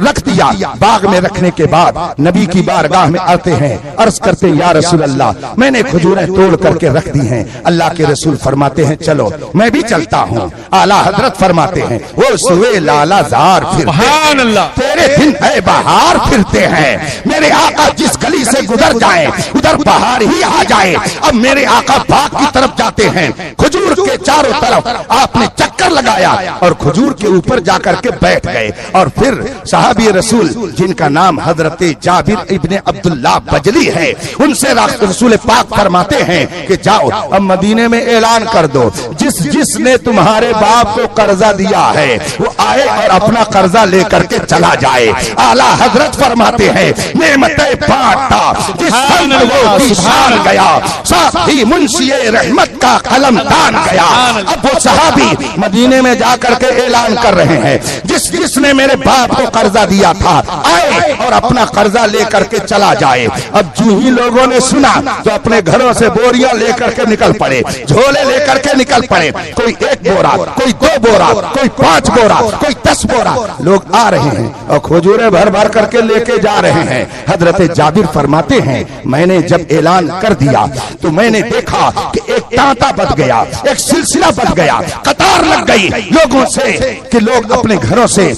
رکھ دیا۔ باغ میں رکھنے کے بعد نبی کی بارگاہ میں آتے ہیں، عرض کرتے یا رسول اللہ میں نے کھجوریں توڑ کر کے رکھ دی ہیں۔ اللہ کے رسول فرماتے ہیں چلو میں بھی چلتا ہوں۔ اعلیٰ حضرت فرماتے ہیں وہ سوئے لالا زار سبحان اللہ، تیرے دن اے بہار پھرتے ہیں، میرے آقا جس گلی سے گزر جائیں ادھر بہار ہی آ جائے۔ اب میرے آقا باغ کی طرف جاتے ہیں، کھجور کے چاروں طرف آپ نے چکر لگایا اور کھجور کے اوپر جا کر کے بیٹھ گئے، اور پھر صحابی رسول جن کا نام حضرت جابر ابن عبداللہ بجلی ہے ان سے رسول پاک فرماتے ہیں کہ جاؤ اب مدینے میں اعلان کر دو جس نے تمہارے باپ کو قرضہ دیا ہے وہ آئے اور اپنا قرضہ لے کر کے چلا جائے۔ اعلیٰ حضرت فرماتے ہیں نعمتیں بانٹتا جس سمت وہ دیشان گیا، ساتھی منشی رحمت کا قلم دان گیا۔ اب وہ صحابی مدینے میں جا کر کے اعلان کر رہے ہیں جس نے میرے باپ کو قرضہ دیا تھا آئے اور اپنا قرضہ لے کر کے چلا جائے۔ اب جو ہی لوگوں نے سنا تو اپنے گھروں سے بوریاں لے کر کے نکل پڑے، جھولے لے کر کے نکل پڑے، کوئی 1 بورا، کوئی 2 بورا، کوئی 5 بورا، کوئی 10 بورا، لوگ آ رہے ہیں اور کھجوریں بھر بھر کر کے لے کے جا رہے ہیں۔ حضرت جابر فرماتے ہیں میں نے جب اعلان کر دیا تو میں نے دیکھا کہ ایک تانتا بچ گیا، ایک سلسلہ بچ گیا، قطار لگ گئی لوگوں سے کہ لوگ اپنے گھروں سے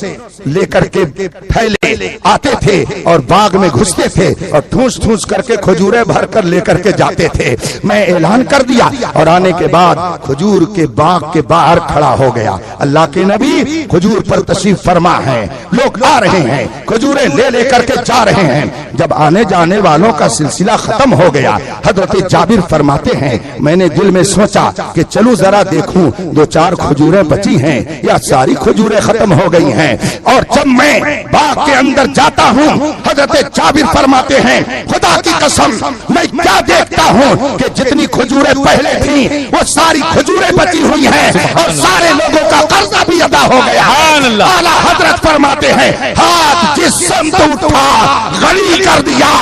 لے کر کے پھیلے آتے تھے اور باغ میں گھستے تھے اور ٹھونس ٹھونس کر کے کھجوریں بھر کر لے کر کے جاتے تھے۔ میں اعلان کر دیا اور آنے کے بعد کھجور کے باغ کے باہر کھڑا ہو گیا۔ اللہ کے نبی کھجور پر تشریف فرما ہے، لوگ آ رہے ہیں کھجوریں لے کر کے جا رہے ہیں۔ جب آنے جانے والوں کا سلسلہ ختم ہو گیا حضرت جابر فرماتے ہیں میں نے دل میں سوچا کہ چلو ذرا دیکھوں 2-4 کھجوریں بچی ہیں یا ساری کھجوریں ختم ہو گئی ہیں، اور جب میں باغ کے اندر جاتا ہوں حضرت جابر فرماتے ہیں خدا کی قسم میں کیا دیکھتا ہوں کہ جتنی کھجوریں پہلے تھیں وہ ساری کھجوریں بچی ہوئی ہیں اور سارے لوگوں کا قرضہ بھی ادا ہو گیا۔ اعلیٰ حضرت فرماتے ہیں ہاتھ جس سمت اٹھا غنی کر دیا،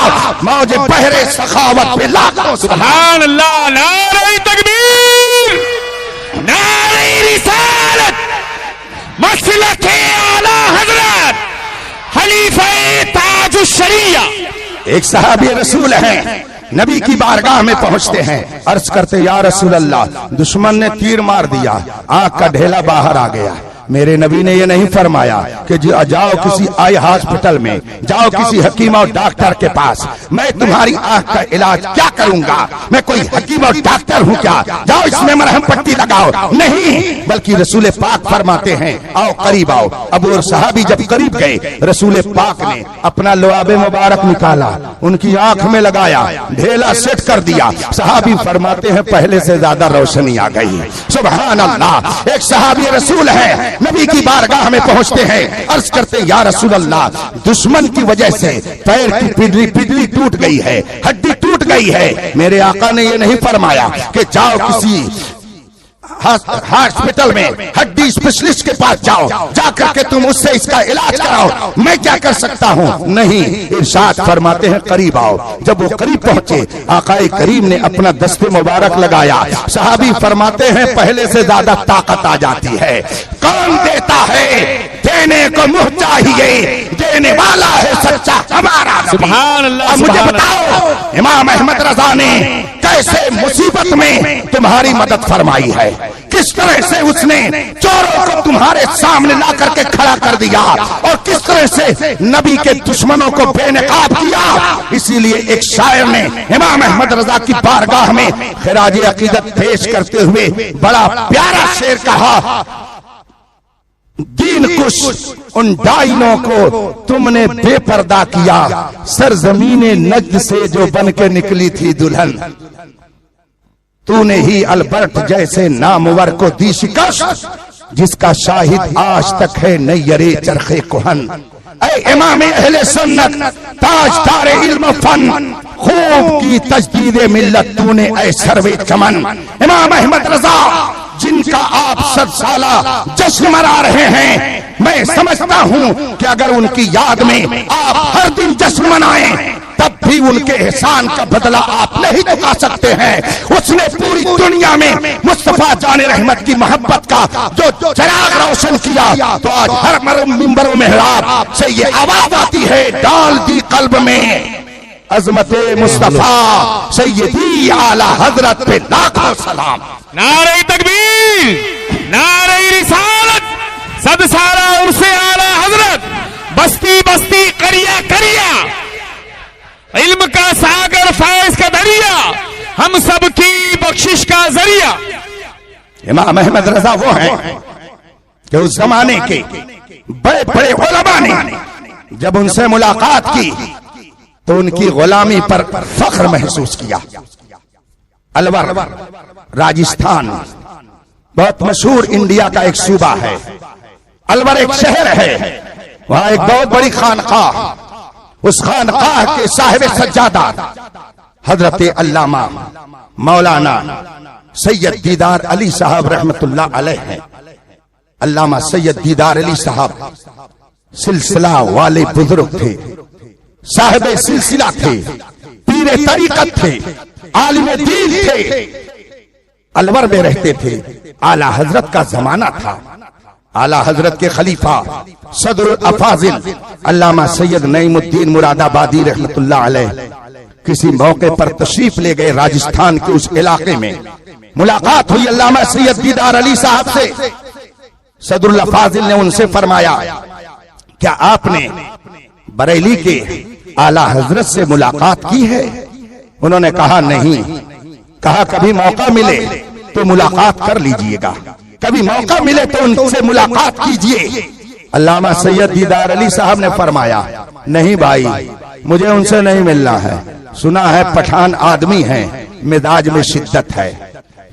موج بحر سخاوت پہ لاکھوں سبحان اللہ، نعرہ تکبیر، نعرہ رسالت، مسلک اعلیٰ حضرت خلیفہ تاج الشریعہ۔ ایک صحابی رسول ہیں نبی کی بارگاہ میں پہنچتے ہیں، عرض کرتے یا رسول اللہ دشمن نے تیر مار دیا، آنکھ کا ڈھیلا باہر آ گیا۔ میرے نبی نے یہ نہیں فرمایا کہ جاؤ کسی آئی ہاسپٹل میں، جاؤ کسی حکیم اور ڈاکٹر کے پاس، میں تمہاری آنکھ کا علاج کیا کروں گا، میں کوئی حکیم اور ڈاکٹر ہوں کیا، جاؤ اس میں مرہم پٹی لگاؤ، نہیں، بلکہ رسول پاک فرماتے ہیں آؤ قریب آؤ۔ اب وہ صحابی جب قریب گئے رسول پاک نے اپنا لعاب مبارک نکالا، ان کی آنکھ میں لگایا، ڈھیلا سیٹ کر دیا۔ صحابی فرماتے ہیں پہلے سے زیادہ روشنی آ گئی، سبحان اللہ۔ ایک صحابی رسول ہے نبی کی بارگاہ میں پہنچتے ہیں، عرض کرتے یا رسول اللہ دشمن کی وجہ سے پیر کی پڈلی ٹوٹ گئی ہے، ہڈی ٹوٹ گئی ہے۔ میرے آقا نے یہ نہیں فرمایا کہ جاؤ کسی ہاسپٹل میں ہڈی اسپیشلسٹ کے پاس جاؤ، جا کر کے تم اس سے اس کا علاج کراؤ، میں کیا کر سکتا ہوں، نہیں، ارشاد فرماتے ہیں قریب آؤ۔ جب وہ قریب پہنچے آقا کریم نے اپنا دست مبارک لگایا، صحابی فرماتے ہیں پہلے سے زیادہ طاقت آ جاتی ہے۔ کون دیتا ہے، دینے کو منہ چاہیے، دینے والا ہے سچا ہمارا نبی۔ سبحان اللہ، اب مجھے بتاؤ امام احمد رضا نے کیسے مصیبت میں تمہاری مدد فرمائی ہے، کس طرح سے اس نے چوروں کو تمہارے سامنے لا کر کے کھڑا کر دیا، اور کس طرح سے نبی کے دشمنوں کو بے نقاب کیا۔ اسی لیے ایک شاعر نے امام احمد رضا کی بارگاہ میں خراج عقیدت پیش کرتے ہوئے بڑا پیارا شعر کہا، دین کش ان ڈائنوں کو تم نے بے پردہ کیا، سرزمین نجد سے جو بن کے نکلی تھی دلہن، تو نے ہی البرٹ جیسے نامور کو دی شکست، جس کا شاہد آج تک ہے نیرے چرخ کہن۔ اے امام اہل سنت، تاجدار علم و فن، خوب کی تجدید ملت تو نے اے سروے چمن۔ امام احمد رضا جن کا آپ 100 سالہ جشن منا رہے ہیں، میں سمجھتا ہوں کہ اگر ان کی یاد میں آپ ہر دن جشن منائیں تب بھی ان کے احسان کا بدلہ آپ نہیں چکا سکتے ہیں۔ اس نے پوری دنیا میں مصطفیٰ جان رحمت کی محبت کا جو چراغ روشن کیا، تو آج ہر منبر و محراب سے یہ آواز آتی ہے، ڈال دی قلب میں عظمت مصطفیٰ سیدی اعلی حضرت پہ لاکھوں سلام۔ نعرہ تکبیر، نعرہ رسالت، 100 سالہ عرص اعلی حضرت، بستی بستی قریہ قریہ، علم کا ساگر فیض کا دریا، ہم سب کی بخشش کا ذریعہ۔ امام احمد رضا وہ ہیں کہ اس زمانے کے بڑے بڑے علماء نے جب ان سے ملاقات کی تو ان کی غلامی پر فخر محسوس کیا۔ الور راجستھان بہت مشہور انڈیا کا ایک صوبہ ہے، الور ایک شہر ہے، وہاں ایک بہت بڑی خانقاہ، اس خانقاہ کے صاحب سجادہ حضرت علامہ مولانا سید دیدار علی صاحب رحمت اللہ علیہ ہیں۔ علامہ سید دیدار علی صاحب سلسلہ والے بزرگ تھے، صاحب سلسلہ تھے، پیر طریقت تھے، عالم دین تھے، الور میں رہتے تھے۔ اعلی حضرت کا زمانہ تھا، اعلی حضرت کے خلیفہ صدر الافاضل علامہ سید نعیم الدین مراد آبادی رحمت اللہ علیہ کسی موقع پر تشریف لے گئے راجستھان کے اس علاقے میں۔ ملاقات ہوئی علامہ سید دیدار علی صاحب سے، صدر الافاضل نے ان سے فرمایا، کیا آپ نے بریلی کے اعلی حضرت سے ملاقات کی ہے؟ انہوں نے کہا نہیں۔ کہا کبھی موقع ملے تو ملاقات کر لیجئے گا، کبھی موقع ملے تو ان سے ملاقات کیجئے۔ علامہ سید دیدار علی صاحب نے فرمایا، نہیں بھائی، مجھے ان سے نہیں ملنا ہے، سنا ہے پٹھان آدمی ہیں، مزاج میں شدت ہے،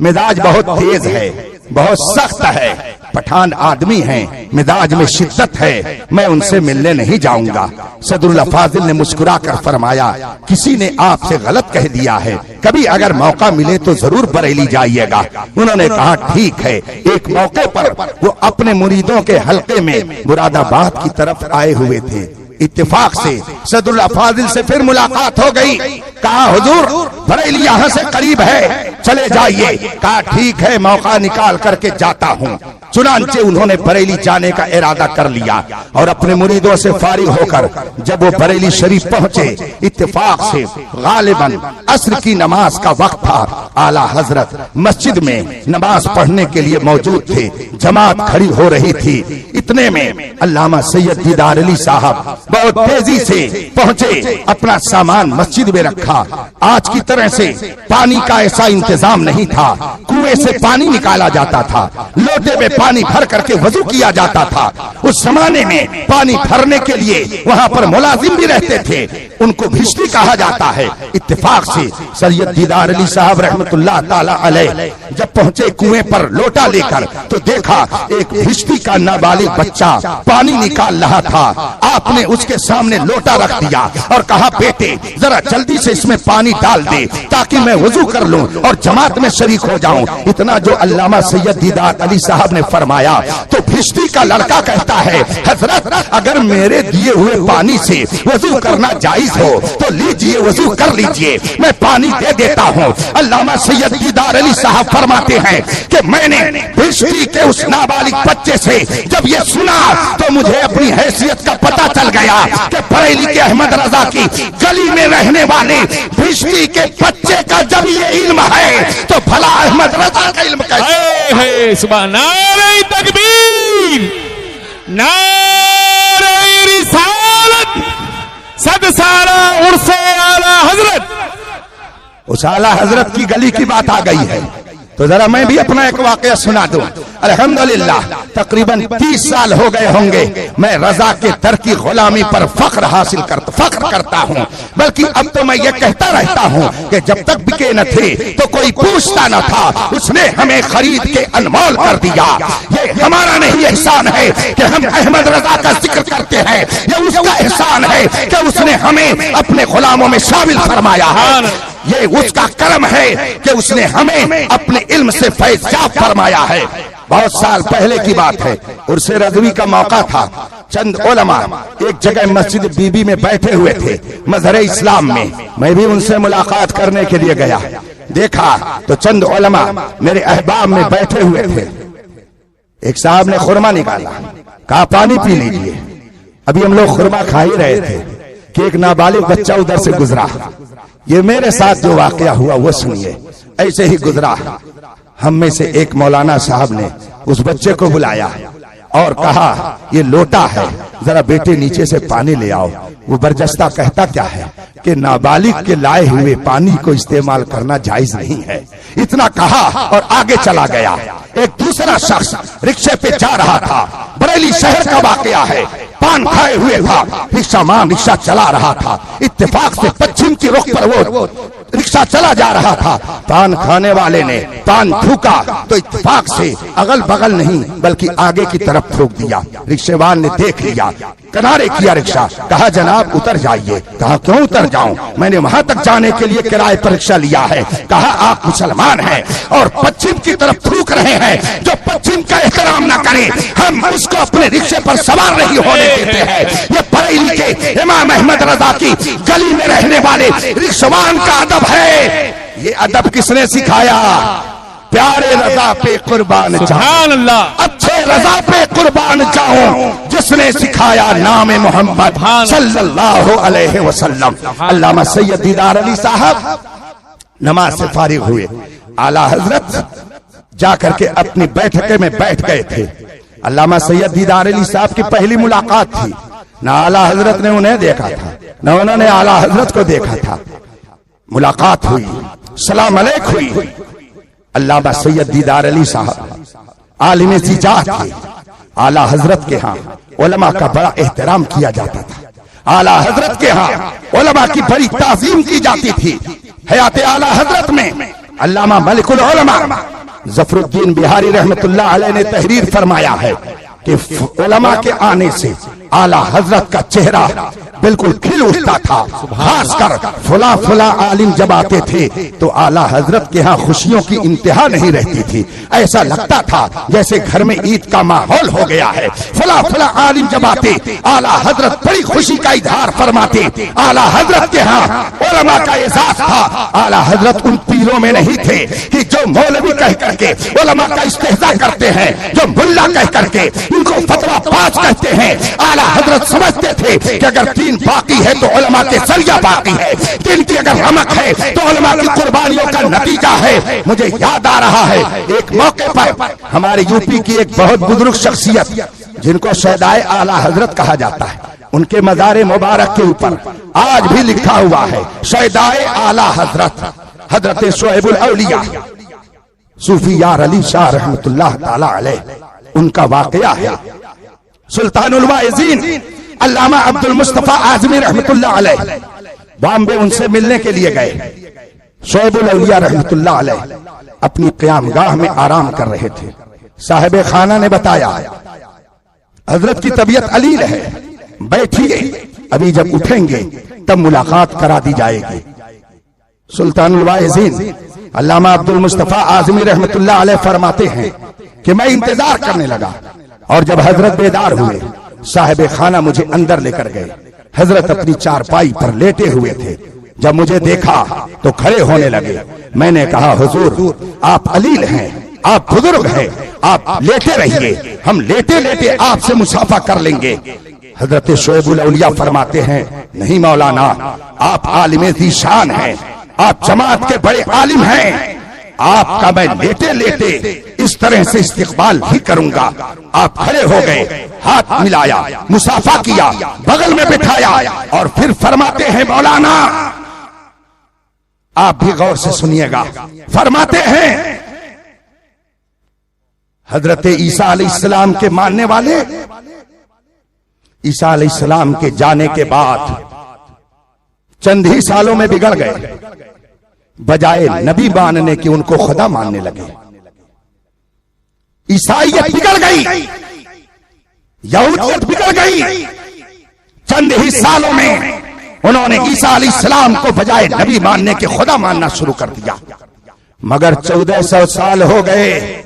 مزاج بہت تیز ہے، بہت سخت ہے، پٹھان آدمی ہیں، مزاج میں شدت ہے، میں ان سے ملنے نہیں جاؤں گا۔ صدر الافاضل نے مسکرا کر فرمایا، کسی نے آپ سے غلط کہہ دیا ہے، کبھی اگر موقع ملے تو ضرور بریلی جائیے گا۔ انہوں نے کہا ٹھیک ہے۔ ایک موقع پر وہ اپنے مریدوں کے حلقے میں مراد آباد کی طرف آئے ہوئے تھے، اتفاق سے صدر الافاضل سے پھر ملاقات ہو گئی۔ کہا حضور بریلی یہاں سے قریب ہے، چلے جائیے۔ کہا ٹھیک ہے، موقع نکال کر کے جاتا ہوں۔ چنانچہ انہوں نے بریلی جانے کا ارادہ کر لیا، اور اپنے مریدوں سے فارغ ہو کر جب وہ بریلی شریف پہنچے، اتفاق سے غالباً عصر کی نماز کا وقت تھا۔ اعلی حضرت مسجد میں نماز پڑھنے کے لیے موجود تھے، جماعت کھڑی ہو رہی تھی۔ اتنے میں علامہ سید دیدار علی صاحب بہت تیزی سے پہنچے، اپنا سامان مسجد میں رکھا۔ آج کی طرح سے پانی کا ایسا انتظام نہیں تھا، کنویں سے پانی نکالا جاتا تھا، لوٹے میں پانی بھر کر کے وضو کیا جاتا تھا۔ اس زمانے میں پانی بھرنے کے لیے وہاں پر ملازم بھی رہتے تھے، ان کو بھشتی کہا جاتا ہے۔ اتفاق سے سید دیدار علی صاحب رحمت اللہ تعالی علیہ جب پہنچے کنویں پر لوٹا لے کر، تو دیکھا ایک بھشتی کا نابالغ بچہ پانی نکال رہا تھا۔ آپ نے اس کے سامنے لوٹا رکھ دیا اور کہا بیٹے ذرا جلدی سے اس میں پانی ڈال دے تاکہ میں وضو کر لوں اور جماعت میں شریک ہو جاؤں۔ اتنا جو علامہ سید دیدار علی صاحب نے فرمایا تو بھشتی کا لڑکا کہتا ہے، حضرت اگر میرے دیے ہوئے پانی سے وضو کرنا جائز ہو تو لیجئے وضو کر لیجئے، میں پانی دے دیتا ہوں۔ علامہ سید دیدار علی صاحب فرماتے ہیں کہ میں نے بھشتی کے اس نابالغ بچے سے جب یہ سنا تو مجھے اپنی حیثیت کا پتہ چل گیا کہ بریلی کے احمد رضا کی گلی میں رہنے والے بھشتی کے بچے کا جب یہ علم ہے تو بھلا احمد رضا کا علم کیسے ہے؟ سبحان نعرہ تکبیر، نعرہ رسالت، صد سالہ عرس اعلی حضرت۔ اس اعلی حضرت کی گلی کی بات آ گئی ہے تو ذرا میں بھی اپنا ایک واقعہ سنا دوں۔ الحمدللہ تقریباً 30 سال ہو گئے ہوں گے میں رضا کے در کی غلامی پر فخر کرتا ہوں، بلکہ اب تو میں یہ کہتا رہتا ہوں کہ جب تک بکے نہ تھے تو کوئی پوچھتا نہ تھا، اس نے ہمیں خرید کے انمول کر دیا۔ یہ ہمارا نہیں احسان ہے کہ ہم احمد رضا کا ذکر کرتے ہیں، یہ اس کا احسان ہے کہ اس نے ہمیں اپنے غلاموں میں شامل فرمایا ہے۔ یہ اس کا کرم ہے کہ اس نے ہمیں اپنے علم سے فیض یاب فرمایا ہے۔ بہت سال پہلے کی بات ہے، عرس رضوی کا موقع تھا۔ چند علماء ایک جگہ مسجد بی بی میں بیٹھے ہوئے تھے مظہر اسلام میں بھی ان سے ملاقات کرنے کے لیے گیا۔ دیکھا تو چند علماء میرے احباب میں بیٹھے ہوئے تھے۔ ایک صاحب نے خورما نکالا، کہا پانی پی لیجئے۔ ابھی ہم لوگ خورما کھا ہی رہے تھے کہ ایک نابالغ بچہ ادھر سے گزرا۔ یہ میرے ساتھ جو واقعہ ہوا وہ سنیے، ایسے ہی گزرا۔ ہم میں سے ایک مولانا صاحب نے اس بچے کو بلایا اور کہا یہ لوٹا ہے، ذرا بیٹے نیچے سے پانی لے آؤ۔ وہ برجستہ کہتا کیا ہے کہ نابالغ کے لائے ہوئے پانی کو استعمال کرنا جائز نہیں ہے۔ اتنا کہا اور آگے چلا گیا۔ ایک دوسرا شخص رکشے پہ جا رہا تھا، بریلی شہر کا واقعہ ہے، پان کھائے ہوئے تھا، رکشہ چلا رہا تھا۔ اتفاق سے پچھم کی رخ پر وہ رکشہ چلا جا رہا تھا۔ پان کھانے والے نے پان تھوکا تو اتفاق سے اگل بغل نہیں بلکہ آگے کی طرف تھوک دیا۔ رکشے وان نے دیکھ لیا، کنارے کیا رکشہ، کہا جناب اتر جائیے۔ کہا کیوں اتر جاؤں، میں نے وہاں تک جانے کے لیے کرائے پر رکشہ لیا ہے۔ کہا آپ مسلمان ہیں اور پچھم کی طرف تھوک رہے ہیں، جو پچھم کا احترام نہ کرے ہم اس کو اپنے رکشے پر سوار نہیں ہونے دیتے ہیں۔ یہ بریلی کے امام احمد رضا کی گلی میں رہنے والے رکشوان کا ادب ہے۔ یہ ادب کس نے سکھایا؟ پیارے رضا پہ قربان سبحان اللہ، اچھے رضا پہ قربان جاؤں، جس نے سکھایا نام محمد صلی اللہ علیہ وسلم۔ علامہ سید دیدار علی صاحب نماز سے فارغ ہوئے، اعلیٰ حضرت جا کر کے اپنی بیٹھکے میں بیٹھ گئے تھے۔ علامہ سید دیدار علی صاحب کی پہلی ملاقات تھی، نہ اعلیٰ حضرت نے انہیں دیکھا تھا نہ انہوں نے اعلیٰ حضرت کو دیکھا تھا۔ ملاقات ہوئی، سلام علیک ہوئی۔ علامہ سید دیدار علی صاحب عالم زجاج تھے، اعلیٰ حضرت کے ہاں علماء کا بڑا احترام کیا جاتا تھا، اعلیٰ حضرت کے ہاں علماء کی بڑی تعظیم کی جاتی تھی۔ حیات اعلیٰ حضرت میں علامہ ملک العلماء ظفر الدین بہاری رحمت اللہ علیہ نے تحریر فرمایا ہے کہ علماء کے آنے سے اعلیٰ حضرت کا چہرہ بالکل کھل اٹھتا تھا، خاص کر فلاں فلاں عالم جب آتے تھے تو اعلیٰ حضرت کے ہاں خوشیوں کی انتہا نہیں رہتی تھی، ایسا لگتا تھا جیسے گھر میں عید کا ماحول ہو گیا ہے۔ فلاں فلاں عالم جب آتے اعلیٰ حضرت بڑی خوشی کا اظہار فرماتے۔ اعلیٰ حضرت کے ہاں علماء کا اعزاز تھا۔ اعلیٰ حضرت ان پیروں میں نہیں تھے کہ جو مولوی کہہ کر کے علماء کا استہزاء کرتے ہیں، جو ملا کہہ کر کے ان کو فتویٰ باز کہتے ہیں۔ اعلیٰ حضرت سمجھتے تھے کہ اگر دین باقی ہے تو علماء کے ذریعہ باقی ہے، دین کی اگر رمق ہے تو علماء کی قربانیوں کا نتیجہ ہے۔ مجھے یاد آ رہا ہے ایک موقع پر ہمارے یو پی کی ایک بہت بزرگ شخصیت جن کو شہدائے اعلیٰ حضرت کہا جاتا ہے، ان کے مزار مبارک کے اوپر آج بھی لکھا ہوا ہے شہدائے اعلیٰ حضرت حضرت شعیب الاولیاء صوفی یار علی شاہ رحمت اللہ تعالی علیہ، ان کا واقعہ ہے۔ سلطان الواعظین علامہ عبد المصطفیٰ اعظمی رحمت اللہ علیہ بامبے ان سے ملنے کے لیے گئے۔ شعیب الاولیاء رحمت اللہ علیہ اپنی قیام گاہ میں آرام کر رہے تھے۔ صاحب خانہ نے بتایا حضرت کی طبیعت علیل ہے، بیٹھیے، ابھی جب اٹھیں گے تب ملاقات کرا دی جائے گی۔ سلطان الواعظین علامہ عبد المصطفیٰ اعظمی رحمت اللہ علیہ فرماتے ہیں کہ میں انتظار کرنے لگا اور جب حضرت بیدار ہوئے صاحب خانہ مجھے اندر لے کر گئے۔ حضرت اپنی چارپائی پر لیٹے ہوئے تھے، جب مجھے دیکھا تو کھڑے ہونے لگے۔ میں نے کہا حضور آپ علیل ہیں، آپ بزرگ ہیں، آپ لیٹے رہیے، ہم لیٹے لیٹے آپ سے مصافحہ کر لیں گے۔ حضرت شعیب الاولیاء فرماتے ہیں نہیں مولانا، آپ عالم ذی شان ہیں، آپ جماعت کے بڑے عالم ہیں، آپ کا میں لیٹے لیٹے اس طرح سے استقبال ہی کروں گا۔ آپ کھڑے ہو گئے، ہاتھ ملایا، مصافحہ کیا، بغل میں بٹھایا، اور پھر فرماتے ہیں مولانا، آپ بھی غور سے سنیے گا، فرماتے ہیں حضرت عیسیٰ علیہ السلام کے ماننے والے عیسیٰ علیہ السلام کے جانے کے بعد چند ہی سالوں میں بگڑ گئے، بجائے نبی ماننے کی ان کو خدا ماننے لگے۔ عیسائیت بگڑ گئی، یہودیت بگڑ گئی، چند ہی سالوں میں انہوں نے عیسیٰ علیہ السلام کو بجائے نبی ماننے کے خدا ماننا شروع کر دیا۔ مگر 1400 سال ہو گئے،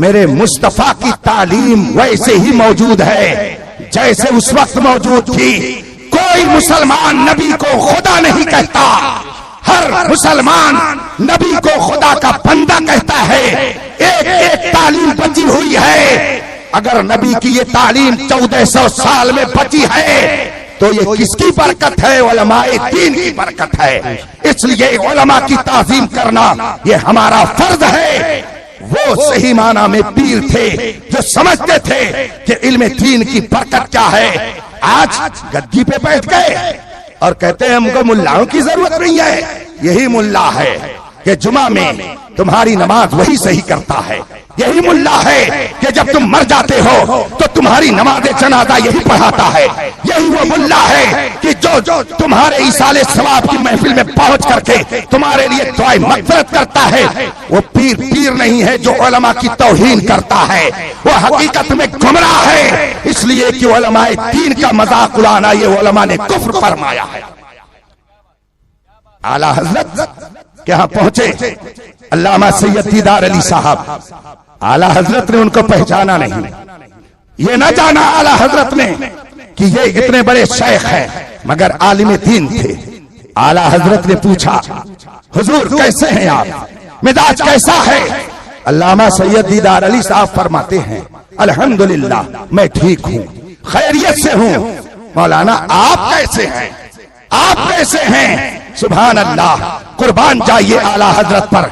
میرے مصطفیٰ کی تعلیم ویسے ہی موجود ہے جیسے اس وقت موجود تھی۔ کوئی مسلمان نبی کو خدا نہیں کہتا، ہر مسلمان نبی کو خدا کا بندہ کہتا ہے۔ ایک ایک تعلیم بچی ہوئی ہے۔ اگر نبی کی یہ تعلیم 1400 سال میں بچی ہے تو یہ کس کی برکت ہے؟ علماء دین کی برکت ہے۔ اس لیے علماء کی تعظیم کرنا یہ ہمارا فرض ہے۔ وہ صحیح معنی میں پیر تھے جو سمجھتے تھے کہ علم دین کی برکت کیا ہے۔ آج گدی پہ بیٹھ گئے اور کہتے ہیں ہم کو ملاؤں کی ضرورت نہیں ہے۔ یہی ملا ہے کہ جمعہ میں تمہاری نماز وہی صحیح کرتا ہے، یہی ملا ہے کہ جب تم مر جاتے ہو تو تمہاری نماز جنازہ یہی پڑھاتا ہے، یہی وہ ملا ہے کہ جو تمہارے ایصال ثواب کی محفل میں پہنچ کر کے تمہارے لیے دعائے مغفرت کرتا ہے۔ وہ پیر نہیں ہے جو علماء کی توہین کرتا ہے، وہ حقیقت میں گمراہ ہے، اس لیے کہ علماء دین کا مذاق اڑانا یہ علماء نے کفر فرمایا ہے۔ اعلیٰ حضرت کہاں پہنچے؟ علامہ سید دیدار علی صاحب، اعلیٰ حضرت نے ان کو پہچانا نہیں، یہ نہ جانا اعلیٰ حضرت نے کہ یہ اتنے بڑے شیخ ہیں، مگر عالم دین تھے۔ اعلیٰ حضرت نے پوچھا حضور کیسے ہیں آپ، مزاج کیسا ہے؟ علامہ سید دیدار علی صاحب فرماتے ہیں الحمدللہ میں ٹھیک ہوں، خیریت سے ہوں۔ مولانا آپ کیسے ہیں، آپ کیسے ہیں؟ سبحان اللہ، قربان جائیے اعلیٰ حضرت پر۔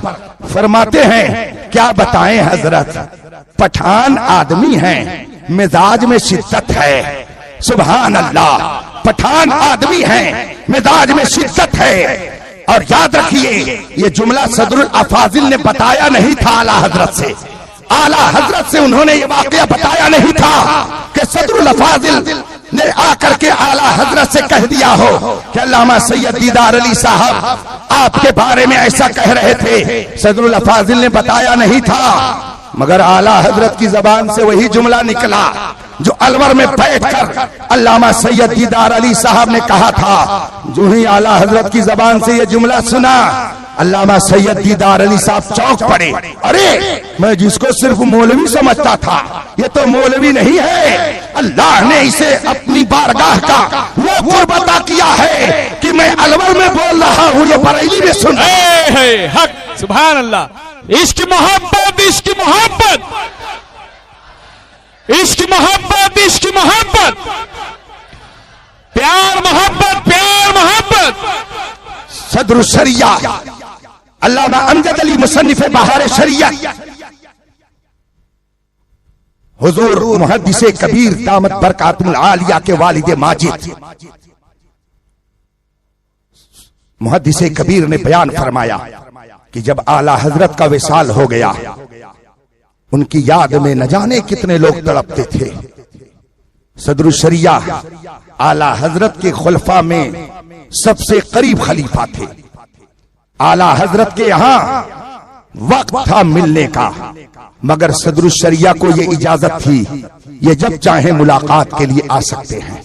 فرماتے ہیں کیا بتائیں حضرت، پٹھان آدمی ہیں، مزاج میں شدت ہے۔ سبحان اللہ، پٹھان آدمی ہیں، مزاج میں شدت ہے۔ اور یاد رکھیے یہ جملہ صدر الافاضل نے بتایا نہیں تھا اعلیٰ حضرت سے، اعلیٰ حضرت سے انہوں نے یہ واقعہ بتایا نہیں تھا کہ صدر الافاضل نے آ کر کے اعلیٰ حضرت سے کہہ دیا ہو کہ علامہ سید دیدار علی صاحب آپ کے بارے میں ایسا کہہ رہے تھے۔ صدر الافاضل نے بتایا نہیں تھا، مگر اعلیٰ حضرت کی زبان سے وہی جملہ نکلا جو الور میں بیٹھ کر علامہ سید دیدار علی صاحب نے کہا تھا۔ جو ہی اعلیٰ حضرت کی زبان سے یہ جملہ سنا، علامہ سید دیدار علی صاحب چونک پڑے، ارے میں جس کو صرف مولوی سمجھتا تھا یہ تو مولوی نہیں ہے، اللہ نے اسے اپنی بارگاہ کا وہ قرب عطا کیا ہے کہ میں الور میں بول رہا ہوں یہ بریلی میں سن رہا ہے۔ حق، سبحان اللہ، عشق محبت، عشق محبت، عشق محبت، عشق محبت، پیار محبت، پیار محبت۔ صدر الشریعہ علامہ امجد علی مصنف بہار شریعت حضور محدث کبیر دامت برکاتہ العالیہ کے والد ماجد محدث کبیر نے بیان فرمایا کہ جب اعلیٰ حضرت کا وصال ہو گیا، ان کی یاد میں نہ جانے کتنے لوگ تڑپتے تھے۔ صدر الشریعہ اعلیٰ حضرت کے خلفاء میں سب سے قریب خلیفہ تھے۔ اعلیٰ حضرت کے یہاں وقت تھا ملنے کا، مگر صدر الشریعہ کو یہ اجازت تھی یہ جب چاہیں ملاقات کے لیے آ سکتے ہیں۔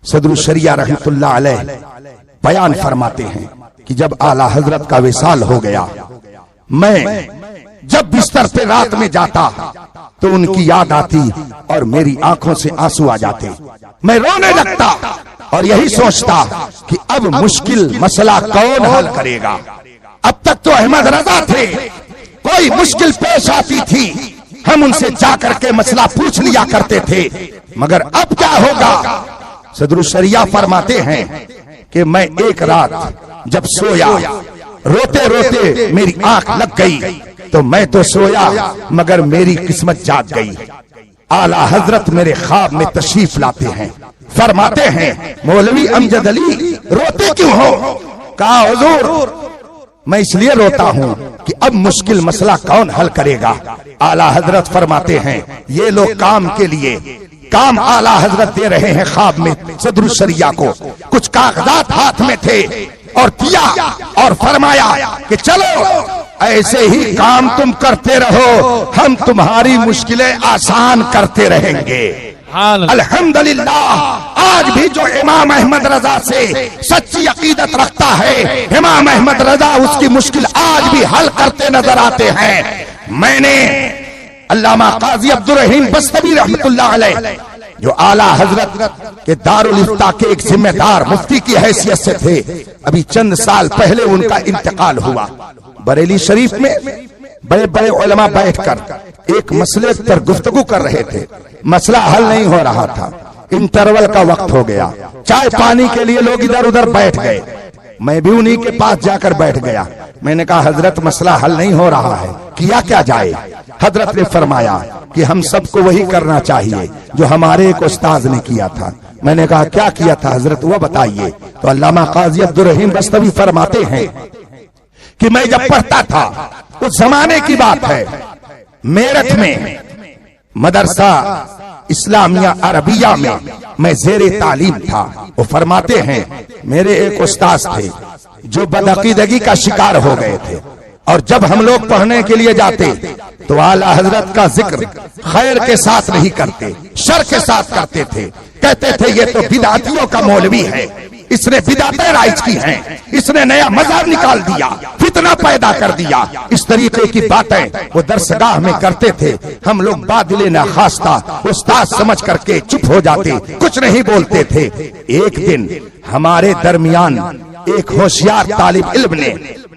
صدر الشریعہ رحمت اللہ علیہ بیان فرماتے ہیں کہ جب اعلیٰ حضرت کا وصال ہو گیا، میں جب بستر پہ رات میں جاتا تو ان کی یاد آتی اور میری آنکھوں سے آنسو آ جاتے، میں رونے لگتا اور یہی سوچتا کہ اب مشکل مسئلہ کون حل کرے گا۔ اب تک تو احمد رضا تھے، کوئی مشکل پیش آتی تھی ہم ان سے جا کر کے مسئلہ پوچھ لیا کرتے تھے، مگر اب کیا ہوگا؟ صدر الشریعہ فرماتے ہیں کہ میں ایک رات جب سویا، روتے روتے میری آنکھ لگ گئی تو میں تو سویا مگر میری قسمت جاگ گئی۔ اعلی حضرت میرے خواب میں تشریف لاتے ہیں، فرماتے ہیں مولوی امجد علی روتے کیوں ہو؟ کہا حضور میں اس لیے روتا ہوں کہ اب مشکل مسئلہ کون حل کرے گا؟ اعلی حضرت فرماتے ہیں یہ لوگ کام کے لیے کام اعلی حضرت دے رہے ہیں خواب میں صدر الشریعہ کو، کچھ کاغذات ہاتھ میں تھے اور دیا اور فرمایا کہ چلو ایسے ہی کام تم کرتے رہو، ہم تمہاری مشکلیں آسان کرتے رہیں گے۔ الحمدللہ آج بھی جو امام احمد رضا سے سچی عقیدت رکھتا ہے، امام احمد رضا اس کی مشکل آج بھی حل کرتے نظر آتے ہیں۔ میں نے علامہ قاضی عبدالرحیم بستمی رحمت اللہ علیہ جو اعلیٰ حضرت کے دارالافتاء کے ایک ذمہ دار مفتی کی حیثیت سے تھے، ابھی چند سال پہلے ان کا انتقال ہوا۔ بریلی شریف میں بڑے بڑے علماء بیٹھ کر ایک مسئلے پر گفتگو کر رہے تھے، مسئلہ حل نہیں ہو رہا تھا، انٹرول کا وقت ہو گیا، چائے پانی کے لیے لوگ ادھر ادھر بیٹھ گئے، میں بھی انہی کے پاس جا کر بیٹھ گیا۔ میں نے کہا حضرت مسئلہ حل نہیں ہو رہا ہے، کیا جائے؟ حضرت نے فرمایا کہ ہم سب کو وہی کرنا چاہیے جو ہمارے ایک استاذ نے کیا تھا۔ میں نے کہا کیا کیا تھا حضرت وہ بتائیے؟ تو علامہ قاضی عبدالرحیم بستمی فرماتے ہیں کہ میں جب پڑھتا تھا اس زمانے کی بات ہے، میرٹھ میں مدرسہ اسلامیہ عربیہ میں زیر تعلیم تھا۔ وہ فرماتے ہیں میرے ایک استاذ تھے جو بدعقیدگی کا شکار ہو گئے تھے، اور جب ہم لوگ پڑھنے کے لیے جاتے تو اعلیٰ حضرت کا ذکر خیر کے ساتھ نہیں کرتے، شر کے ساتھ کرتے تھے، کہتے تھے یہ تو بدعتیوں کا مولوی ہے، اس نے بدعتیں رائج کی ہیں، اس نے نیا مذہب نکال دیا، فتنہ پیدا کر دیا، اس طریقے کی باتیں وہ درسگاہ میں کرتے تھے۔ ہم لوگ بادل ناخواستہ استاد سمجھ کر کے چپ ہو جاتے، کچھ نہیں بولتے تھے۔ ایک دن ہمارے درمیان ایک ہوشیار طالب علم نے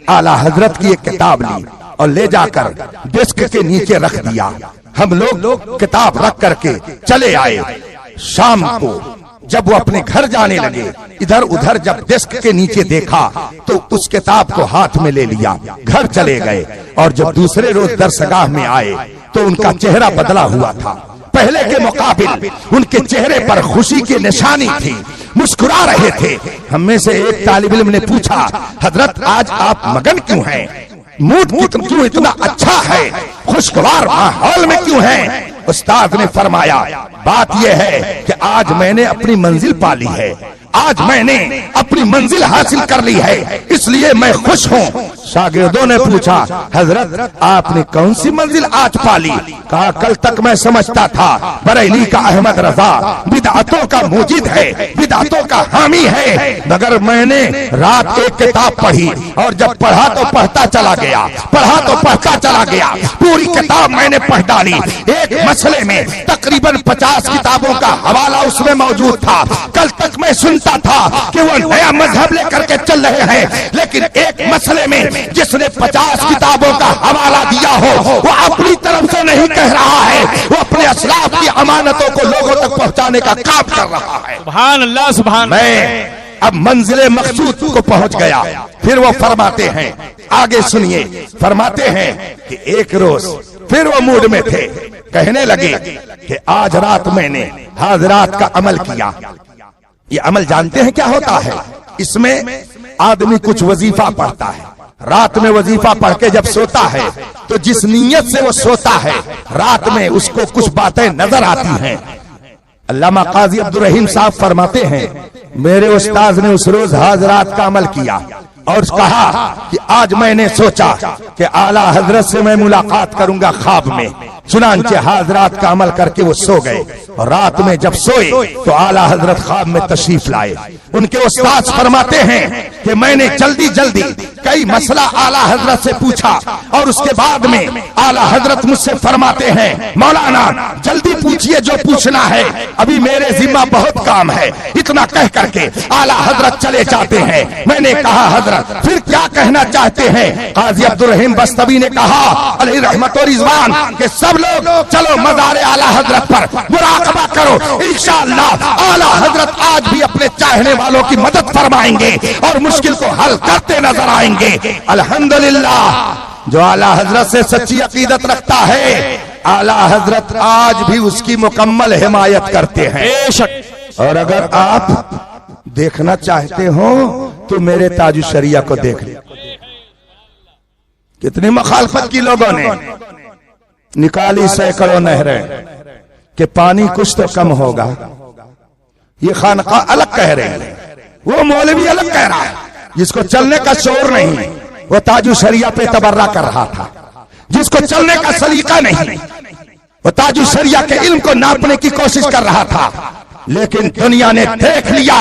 اعلیٰ حضرت کی ایک کتاب لی اور لے جا کر ڈیسک کے نیچے رکھ دیا۔ ہم لوگ کتاب رکھ کر کے چلے آئے۔ شام کو جب وہ اپنے گھر جانے لگے، ادھر ادھر جب ڈیسک کے نیچے دیکھا تو اس کتاب کو ہاتھ میں لے لیا، گھر چلے گئے، اور جب دوسرے روز درسگاہ میں آئے تو ان کا چہرہ بدلا ہوا تھا، پہلے کے مقابل ان کے چہرے پر خوشی کی نشانی تھی، مسکرا رہے تھے۔ ہم میں سے ایک طالب علم نے پوچھا حضرت آج آپ مگن کیوں ہیں؟ موڈ کیوں اتنا اچھا ہے؟ خوشگوار ماحول میں کیوں ہیں؟ استاد نے فرمایا بات یہ ہے کہ آج میں نے اپنی منزل پا لی ہے، آج میں نے اپنی منزل حاصل کر لی ہے، اس لیے میں خوش ہوں۔ شاگردوں نے پوچھا حضرت آپ نے کون سی منزل آج پا لی؟ کہا کل تک میں سمجھتا تھا بریلی کا احمد رضا بدعتوں کا موجد ہے، بدعتوں کا حامی ہے، مگر میں نے رات ایک کتاب پڑھی اور جب پڑھا تو پڑھتا چلا گیا، پڑھا تو پڑھتا چلا گیا، پوری کتاب میں نے پڑھ ڈالی۔ ایک مسئلے میں تقریباً 50 کتابوں کا حوالہ اس میں موجود تھا۔ کل تک میں سنتا تھا کہ وہ نیا مذہب لے کر کے چل رہے ہیں، لیکن ایک مسئلے میں جس نے 50 کتابوں کا حوالہ دیا ہو وہ اپنی طرف سے نہیں کہہ رہا ہے، وہ اپنے اسلاف کی امانتوں کو لوگوں تک پہنچانے کا کام کر رہا ہے۔ سبحان اللہ سبحان اللہ۔ میں اب منزل مقصود کو پہنچ گیا۔ پھر وہ فرماتے ہیں آگے سنیے، فرماتے ہیں کہ ایک روز پھر وہ موڈ میں تھے، کہنے لگے کہ آج رات میں نے حاضرات کا عمل کیا۔ یہ عمل جانتے ہیں کیا ہوتا ہے؟ اس میں آدمی کچھ وظیفہ پڑھتا ہے، رات میں وظیفہ پڑھ کے جب سوتا ہے تو جس نیت سے وہ سوتا ہے رات میں اس کو کچھ باتیں نظر آتی ہیں۔ علامہ قاضی عبدالرحیم صاحب فرماتے ہیں میرے استاذ نے اس روز حاضرات کا عمل کیا اور کہا کہ آج میں نے سوچا کہ اعلیٰ حضرت سے میں ملاقات کروں گا خواب میں، چنانچہ حاضرات کا عمل کر کے وہ سو گئے، اور رات میں جب سوئے تو اعلیٰ حضرت خواب میں تشریف لائے۔ ان کے استاد فرماتے ہیں کہ میں نے جلدی کئی مسئلہ اعلیٰ حضرت سے پوچھا اور اس کے بعد میں اعلیٰ حضرت مجھ سے فرماتے ہیں مولانا جلدی پوچھئے جو پوچھنا ہے، ابھی میرے ذمہ بہت کام ہے، اتنا کہہ کر کے اعلیٰ حضرت چلے جاتے ہیں۔ میں نے کہا حضرت پھر کیا کہنا چاہتے ہیں؟ قاضی عبدالرحیم بستوی نے کہا علیہ رحمت و رضوان کہ سب لوگ چلو مزار اعلیٰ حضرت پر مراقبہ کرو، انشاءاللہ اعلیٰ حضرت آج بھی اپنے چاہنے والوں کی مدد فرمائیں گے اور مشکل کو حل کرتے نظر آئیں گے۔ الحمدللہ جو اعلیٰ حضرت سے سچی عقیدت رکھتا ہے اعلیٰ حضرت آج بھی اس کی مکمل حمایت کرتے ہیں۔ بے شک اور اگر آپ دیکھنا چاہتے ہو تو میرے تاج الشریعہ کو دیکھ لیں، کتنی مخالفت کی لوگوں نے، نکالی سینکڑوں نہریں کہ پانی کچھ تو کم ہوگا، یہ خانقاہ الگ کہہ رہے ہیں، وہ مولوی الگ کہہ رہا ہے، جس کو چلنے کا شعور نہیں وہ تاج الشریعہ پہ تبرہ کر رہا تھا، جس کو چلنے کا سلیقہ نہیں وہ تاج الشریعہ کے علم کو ناپنے کی کوشش کر رہا تھا، لیکن دنیا نے دیکھ لیا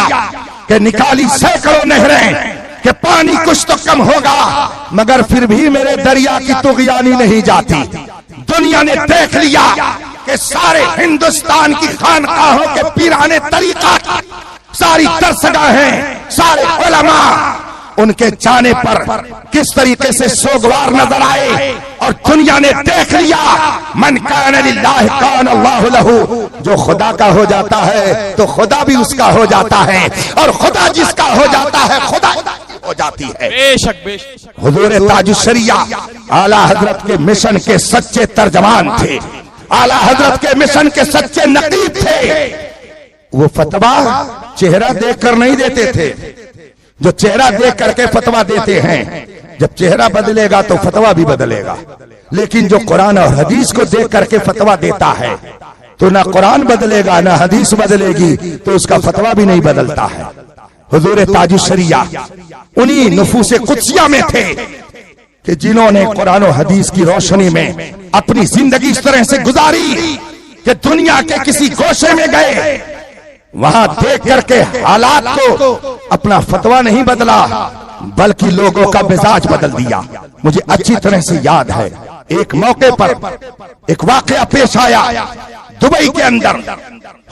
کہ نکالی سینکڑوں نہریں کہ پانی کچھ تو کم ہوگا مگر پھر بھی میرے دریا کی طغیانی نہیں جاتی۔ دنیا نے دیکھ لیا کہ سارے ہندوستان کی خانقاہوں کے پیرانے طریقات، ساری درسگاہیں، سارے علماء ان کے جانے پر کس طریقے سے سوگوار نظر آئے، اور دنیا نے دیکھ لیا من کان للہ کان اللہ لہ، جو خدا کا ہو جاتا ہے تو خدا بھی اس کا ہو جاتا ہے، اور خدا جس کا ہو جاتا ہے خدا ہو جاتی ہے۔ بے شک بے شک حضور تاج الشریعہ اعلیٰ حضرت کے مشن کے سچے ترجمان تھے، اعلیٰ حضرت کے مشن کے سچے نقیب تھے۔ وہ فتویٰ چہرہ دیکھ کر نہیں دیتے تھے، جو چہرہ دیکھ کر کے فتویٰ دیتے ہیں جب چہرہ بدلے گا تو فتویٰ بھی بدلے گا، لیکن جو قرآن اور حدیث کو دیکھ کر کے فتویٰ دیتا ہے تو نہ قرآن بدلے گا نہ حدیث بدلے گی تو اس کا فتویٰ بھی نہیں بدلتا ہے۔ حضور تاج الشریعہ انہی نفوس قدسیہ میں تھے کہ جنہوں نے قرآن و حدیث کی روشنی میں اپنی زندگی اس طرح سے گزاری کہ دنیا کے کسی گوشے میں گئے، وہاں دیکھ کر کے حالات کو اپنا فتویٰ نہیں بدلا بلکہ لوگوں کا مزاج بدل دیا۔ مجھے اچھی طرح سے یاد ہے ایک موقع پر ایک واقعہ پیش آیا، دبئی کے اندر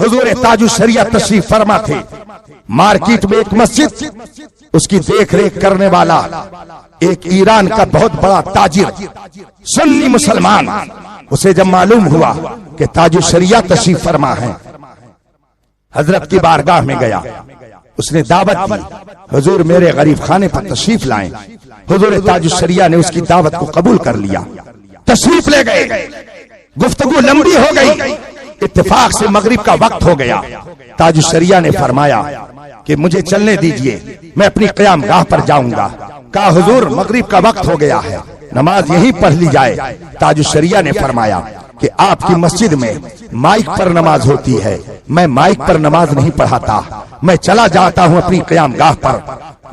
حضور تاج الشریعہ تشریف فرما تھے، مارکیٹ میں ایک مسجد، اس کی دیکھ ریکھ کرنے والا ایک ایران کا بہت بڑا تاجر سنی مسلمان، اسے جب معلوم ہوا کہ تاج الشریعہ تشریف فرما ہے حضرت کی بارگاہ میں گیا، اس نے دعوت دی حضور میرے غریب خانے پر تشریف لائیں۔ حضور تاج الشریعہ نے اس کی دعوت کو قبول کر لیا، تشریف لے گئے، گفتگو لمبی ہو گئی، اتفاق سے مغرب کا وقت ہو گیا۔ تاج الشریعہ نے فرمایا کہ مجھے چلنے دیجئے، میں اپنی قیام گاہ پر جاؤں گا۔ کہا حضور مغرب کا وقت ہو گیا ہے، نماز یہیں پڑھ لی جائے۔ تاج الشریعہ نے فرمایا کہ آپ کی مسجد میں مائک پر نماز ہوتی ہے، میں مائک پر نماز نہیں پڑھاتا، میں چلا جاتا ہوں اپنی قیام گاہ پر،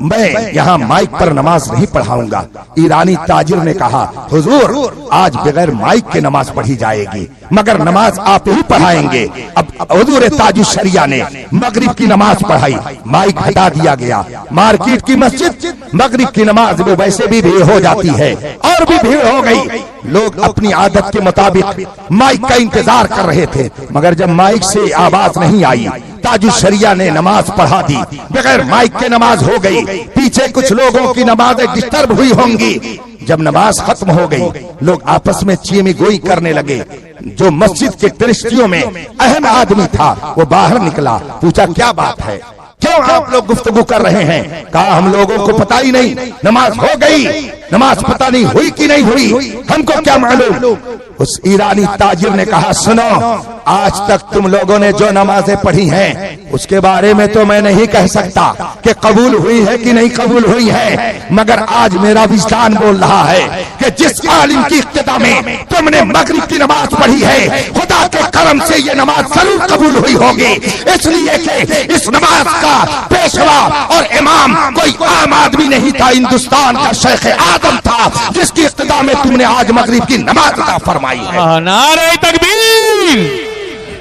میں یہاں مائک پر نماز نہیں پڑھاؤں گا۔ ایرانی تاجر نے کہا حضور آج بغیر مائک کے نماز پڑھی جائے گی مگر نماز آپ ہی پڑھائیں گے۔ اب حضور تاج الشریعہ نے مغرب کی نماز پڑھائی، مائک ہٹا دیا گیا۔ مارکیٹ کی مسجد مغرب کی نماز میں ویسے بھی بھیڑ ہو جاتی ہے اور بھی بھیڑ ہو گئی، لوگ اپنی عادت کے مطابق مائک کا انتظار کر رہے تھے مگر جب مائک سے آواز نہیں آئی تاج الشریعہ نے نماز پڑھا دی، بغیر مائک کے نماز ہو گئی۔ پیچھے کچھ لوگوں کی نمازیں ڈسٹرب ہوئی ہوں گی، جب نماز ختم ہو گئی لوگ آپس میں چیمی گوئی کرنے لگے۔ جو مسجد کے درشتیوں میں اہم آدمی تھا وہ باہر نکلا، پوچھا کیا بات ہے، کیوں آپ لوگ گفتگو کر رہے ہیں؟ کہا ہم لوگوں کو پتہ ہی نہیں، نماز ہو گئی، نماز پتہ نہیں ہوئی کہ نہیں ہوئی، ہم کو کیا معلوم۔ اس ایرانی تاجر نے کہا سنو، آج تک تم لوگوں نے جو نمازیں پڑھی ہیں اس کے بارے میں تو میں نہیں کہہ سکتا کہ قبول ہوئی ہے کہ نہیں قبول ہوئی ہے، مگر آج میرا وجدان بول رہا ہے کہ جس عالم کی اقتدا میں تم نے مغرب کی نماز پڑھی ہے خدا کے کرم سے یہ نماز ضرور قبول ہوئی ہوگی، اس لیے کہ اس نماز کا پیشوا اور امام کوئی عام آدمی نہیں تھا، ہندوستان کا شیخ آدم تھا جس کی اقتدا میں تم نے آج مغرب کی نماز ادا فرمائی ہے۔ نعرہ تکبیر،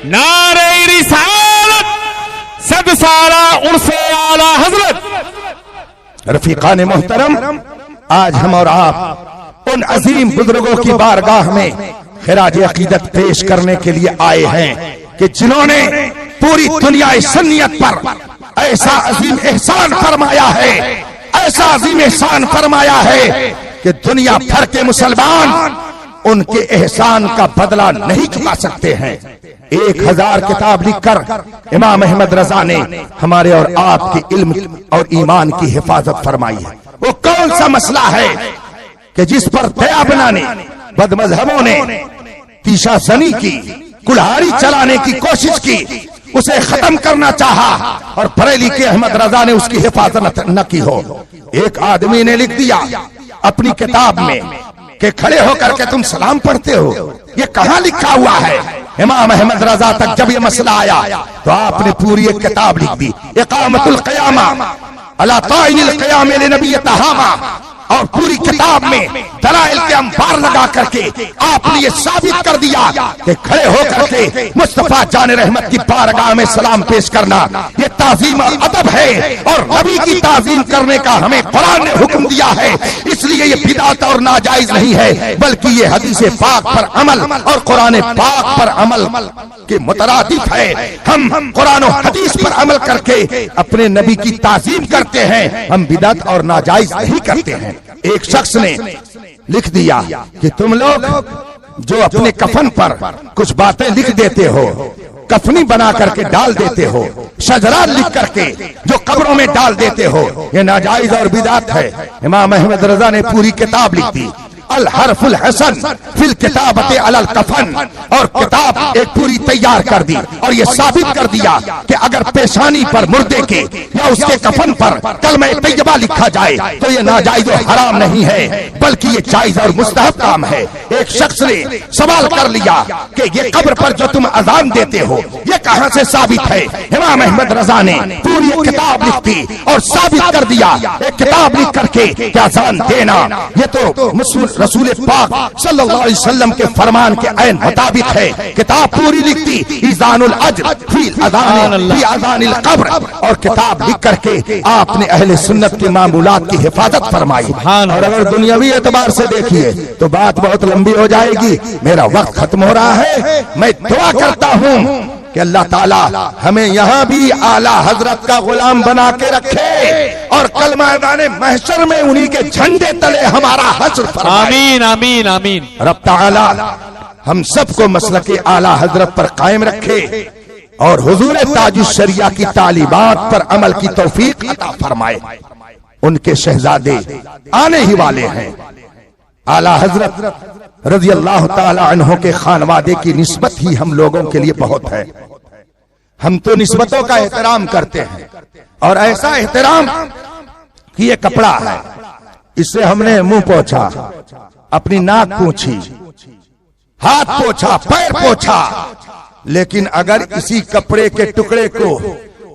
نعرہ رسالت، صد سالہ عرص اعلیٰ حضرت۔ رفیقان محترم، آج ہم اور آپ ان عظیم بزرگوں کی بارگاہ میں خراج عقیدت پیش کرنے کے لیے آئے ہیں کہ جنہوں نے پوری دنیا سنیت پر ایسا عظیم احسان فرمایا ہے، ایسا عظیم احسان فرمایا ہے کہ دنیا بھر کے مسلمان ان کے احسان کا بدلہ نہیں چکا سکتے ہیں۔ 1000 کتاب لکھ کر امام احمد رضا نے ہمارے اور آپ کے علم اور ایمان کی حفاظت فرمائی ہے۔ وہ کون سا مسئلہ ہے کہ جس پر دیا بنانے بد مذہبوں نے تیشا زنی کی، کلہاڑی چلانے کی کوشش کی، اسے ختم کرنا چاہا اور بریلی کے احمد رضا نے اس کی حفاظت نہ کی ہو؟ ایک آدمی نے لکھ دیا اپنی کتاب میں کہ کھڑے ہو کر کے تم سلام پڑھتے ہو، یہ کہاں لکھا ہوا ہے؟ امام احمد رضا تک جب یہ مسئلہ آیا تو آپ نے پوری ایک کتاب لکھ دی، اقامت القیامہ علی طائن القیام لنبی تہامہ، اور پوری کتاب میں دلائل کے انبار لگا کر کے آپ نے یہ ثابت کر دیا کہ کھڑے ہو کر کے مصطفیٰ جان رحمت کی بارگاہ میں سلام پیش کرنا یہ تعظیم اور ادب ہے، اور نبی کی تعظیم کرنے کا ہمیں قرآن نے حکم دیا ہے۔ اس لیے یہ بدعت اور ناجائز نہیں ہے، بلکہ یہ حدیث پاک پر عمل اور قرآن پاک پر عمل کے مترادف ہے۔ ہم قرآن و حدیث پر عمل کر کے اپنے نبی کی تعظیم کرتے ہیں، ہم بدعت اور ناجائز نہیں کرتے ہیں۔ ایک شخص نے لکھ دیا کہ تم لوگ جو اپنے کفن پر کچھ باتیں لکھ دیتے ہو، کفنی بنا کر کے ڈال دیتے ہو، شجرات لکھ کر کے جو قبروں میں ڈال دیتے ہو، یہ ناجائز اور بدعت ہے۔ امام احمد رضا نے پوری کتاب لکھ دی، الحرف الحسن فی الکتابۃ علی الکفن، اور کتاب ایک پوری تیار کر دی اور یہ ثابت کر دیا کہ اگر پیشانی پر مردے کے یا اس کے کفن پر کلمہ طیبہ لکھا جائے تو یہ ناجائز و حرام نہیں ہے، بلکہ یہ جائز اور مستحب کام ہے۔ ایک شخص نے سوال کر لیا کہ یہ قبر پر جو تم اذان دیتے ہو یہ کہاں سے ثابت ہے؟ امام احمد رضا نے پوری ایک کتاب لکھ دی اور ثابت کر دیا، ایک کتاب لکھ کر کے کہ اذان دینا یہ تو رسول پاک صلی اللہ علیہ وسلم کے فرمان کے عین مطابق ہے۔ کتاب پوری لکھتی ایذان الاجر فی اذان القبر، اور کتاب لکھ کر کے آپ نے اہل سنت کے معمولات کی حفاظت فرمائی۔ اور اگر دنیاوی اعتبار سے دیکھیے تو بات بہت لمبی ہو جائے گی، میرا وقت ختم ہو رہا ہے۔ میں دعا کرتا ہوں کہ اللہ تعالیٰ ہمیں یہاں بھی اعلیٰ حضرت کا غلام بنا کے رکھے اور کل میدان محشر میں انہی کے جھنڈے تلے ہمارا حشر فرمائے۔ آمین آمین آمین۔ رب تعالیٰ ہم سب کو مسلک اعلیٰ حضرت پر قائم رکھے اور حضور تاج الشریعہ کی تعلیمات پر عمل کی توفیق عطا فرمائے۔ ان کے شہزادے آنے ہی والے ہیں۔ اعلیٰ حضرت رضی اللہ تعالی عنہ کے خانوادے کی نسبت ہی ہم لوگوں کے لیے بہت ہے۔ ہم تو نسبتوں کا احترام کرتے ہیں، اور ایسا احترام کہ یہ کپڑا ہے، اس سے ہم نے منہ پوچھا، اپنی ناک پوچھی، ہاتھ پوچھا، پیر پوچھا، لیکن اگر اسی کپڑے کے ٹکڑے کو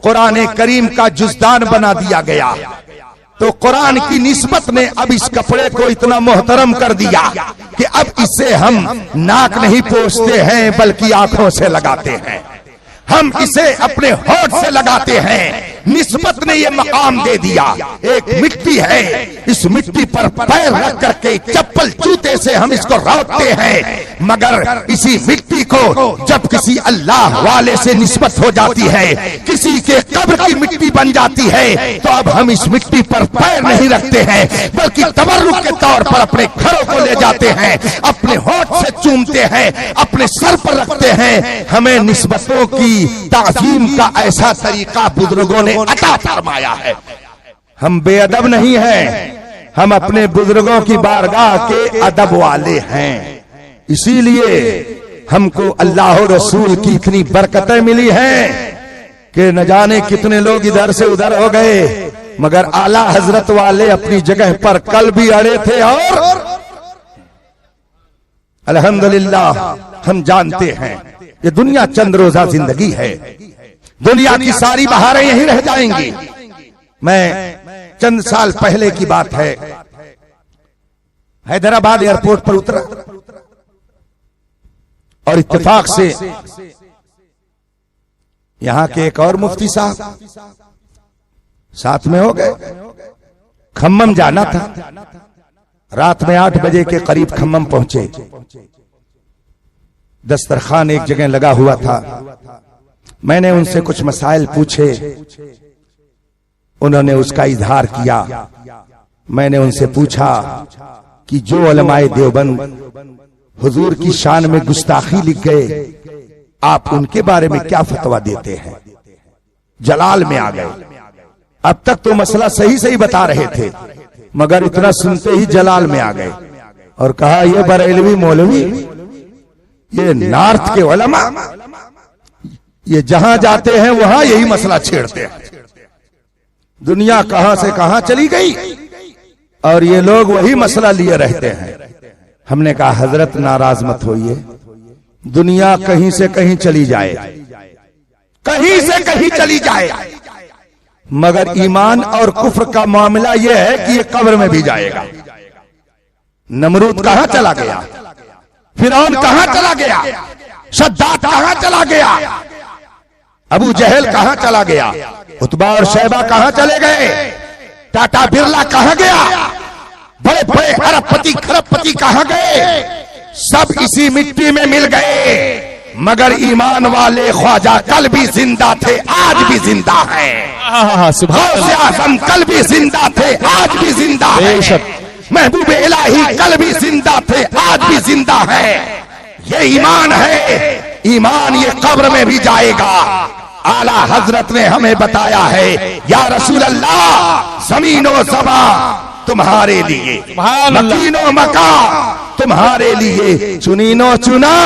قرآن کریم کا جزدان بنا دیا گیا تو قرآن کی نسبت نے اب اس کپڑے کو اتنا محترم کر دیا کہ اب اسے ہم ناک نہیں پوچھتے ہیں بلکہ آنکھوں سے لگاتے ہیں، ہم اسے اپنے ہونٹ سے لگاتے ہیں۔ نسبت نے یہ مقام دے دیا۔ ایک مٹی ہے، اس مٹی پر پیر رکھ کر کے چپل جوتے سے ہم اس کو روکتے ہیں، مگر اسی مٹی کو جب کسی اللہ والے سے نسبت ہو جاتی ہے، کسی کے قبر کی مٹی بن جاتی ہے، تو اب ہم اس مٹی پر پیر نہیں رکھتے ہیں بلکہ تبرک کے طور پر اپنے گھروں کو لے جاتے ہیں، اپنے ہونٹ سے چومتے ہیں، اپنے سر پر رکھتے ہیں۔ ہمیں نسبتوں کی تعظیم کا ایسا طریقہ بزرگوں نے عطا فرمایا ہے۔ ہم بے ادب نہیں ہیں، ہم اپنے بزرگوں کی بارگاہ کے ادب والے ہیں، اسی لیے ہم کو اللہ و رسول کی اتنی برکتیں ملی ہیں کہ نہ جانے کتنے لوگ ادھر سے ادھر ہو گئے، مگر اعلیٰ حضرت والے اپنی جگہ پر کل بھی اڑے تھے، اور الحمدللہ ہم جانتے ہیں یہ دنیا چند روزہ زندگی ہے، دنیا کی ساری بہاریں یہیں رہ جائیں گی۔ میں چند سال پہلے کی بات ہے، حیدرآباد ایئرپورٹ پر اترا اور اتفاق سے یہاں کے ایک اور مفتی صاحب ساتھ میں ہو گئے۔ کھمم جانا تھا، رات میں 8 بجے کے قریب کھمم پہنچے. دسترخوان ایک جگہ لگا ہوا تھا. میں نے ان سے کچھ مسائل پوچھے, انہوں نے اس کا اظہار کیا. میں نے ان سے پوچھا کہ جو علماء دیوبند حضور کی شان میں گستاخی لکھ گئے, آپ ان کے بارے میں کیا فتویٰ دیتے ہیں؟ جلال میں آ گئے. اب تک تو مسئلہ صحیح بتا رہے تھے, مگر اتنا سنتے ہی جلال میں آ گئے اور کہا یہ بریلوی مولوی, یہ نارتھ کے علماء, یہ جہاں جاتے ہیں وہاں یہی مسئلہ چھیڑتے ہیں. دنیا کہاں سے کہاں چلی گئی اور یہ لوگ وہی مسئلہ لیے رہتے ہیں. ہم نے کہا حضرت ناراض مت ہوئیے, دنیا کہیں سے کہیں چلی جائے, کہیں سے کہیں چلی جائے, مگر ایمان اور کفر کا معاملہ یہ ہے کہ یہ قبر میں بھی جائے گا. نمرود کہاں چلا گیا؟ فرعون کہاں چلا گیا؟ شداد کہاں چلا گیا؟ ابو جہل کہاں چلا گیا؟ عتبہ اور شیبہ کہاں چلے گئے؟ ٹاٹا برلا کہاں گیا؟ بڑے بڑے ارب پتی کھرب پتی کہاں گئے؟ سب اسی مٹی میں مل گئے. مگر ایمان والے خواجہ کل بھی زندہ تھے, آج بھی زندہ ہیں. غوث اعظم کل بھی زندہ تھے, آج بھی زندہ ہیں. محبوب الہی کل بھی زندہ تھے, آج بھی زندہ ہیں. یہ ایمان ہے, ایمان یہ قبر میں بھی جائے گا. اعلیٰ حضرت نے ہمیں بتایا ہے, یا رسول اللہ زمین و زبان تمہارے لیے, مکین و مکان تمہارے لیے, چنین و چنا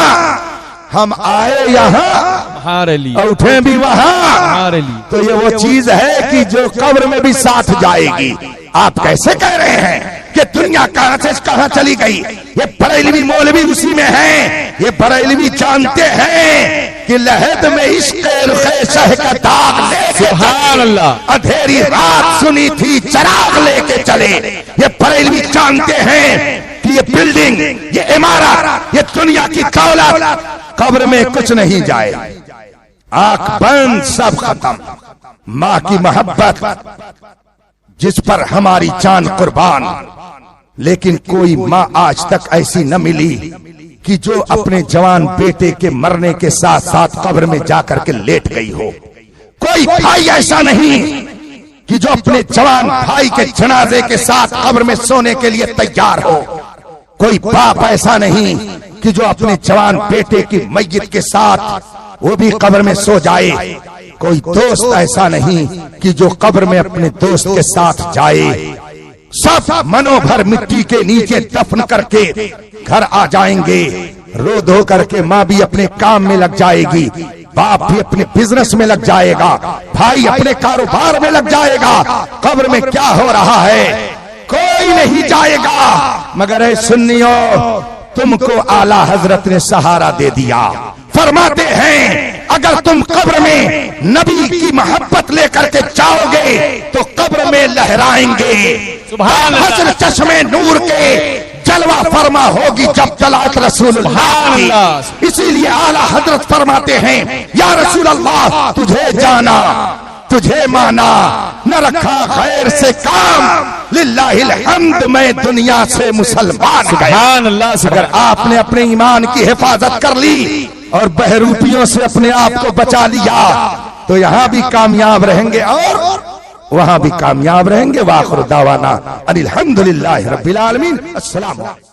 ہم آئے یہاں اور اٹھیں بھی وہاں. تو یہ وہ چیز ہے کہ جو قبر میں بھی ساتھ جائے گی. آپ کیسے کہہ رہے ہیں کہ دنیا کہاں سے کہاں چلی گئی؟ یہ بریلوی مولوی اسی میں ہیں. یہ بریلوی جانتے ہیں کہ لحد میں عشق رخ شہ کا داغ لے کے سبحان اللہ اندھیری رات سنی تھی چراغ لے کے چلے. یہ بریلوی جانتے ہیں کہ یہ بلڈنگ, یہ عمارت, یہ دنیا کی دولت قبر میں کچھ نہیں جائے. آنکھ بند, سب ختم. ماں کی محبت جس پر ہماری جان قربان, لیکن کوئی ماں آج تک ایسی نہ ملی کہ جو اپنے جوان بیٹے کے مرنے کے ساتھ ساتھ قبر میں جا کر کے لیٹ گئی ہو. کوئی بھائی ایسا نہیں کہ جو اپنے جوان بھائی کے جنازے کے ساتھ قبر میں سونے کے لیے تیار ہو. کوئی باپ ایسا نہیں کہ جو اپنے جوان بیٹے کی میت کے ساتھ وہ بھی قبر میں سو جائے. کوئی دوست ایسا نہیں کہ جو قبر میں اپنے دوست کے ساتھ جائے. سب منو بھر مٹی کے نیچے دفن کر کے گھر آ جائیں گے. رو دھو کر کے ماں بھی اپنے کام میں لگ جائے گی, باپ بھی اپنے بزنس میں لگ جائے گا, بھائی اپنے کاروبار میں لگ جائے گا. قبر میں کیا ہو رہا ہے کوئی نہیں جائے گا. مگر اے سنیو, تم کو اعلیٰ حضرت نے سہارا دے دیا. فرماتے ہیں اگر تم قبر میں نبی کی محبت لے کر کے جاؤ گے تو قبر میں لہرائیں گے. حسن چشمے نور کے جلوہ فرما ہوگی جب طلعت رسول اللہ کی. اسی لیے اعلیٰ حضرت فرماتے ہیں, یا رسول اللہ تجھے جانا تجھے مانا نہ رکھا غیر سے کام, للہ الحمد میں دنیا سے مسلمان گیا. اگر آپ نے اپنے ایمان کی حفاظت کر لی اور بہروپیوں سے اپنے آپ کو بچا لیا تو یہاں بھی کامیاب رہیں گے اور وہاں بھی کامیاب رہیں گے. وآخر دعوانا ان الحمدللہ رب العالمین. السلام علیکم.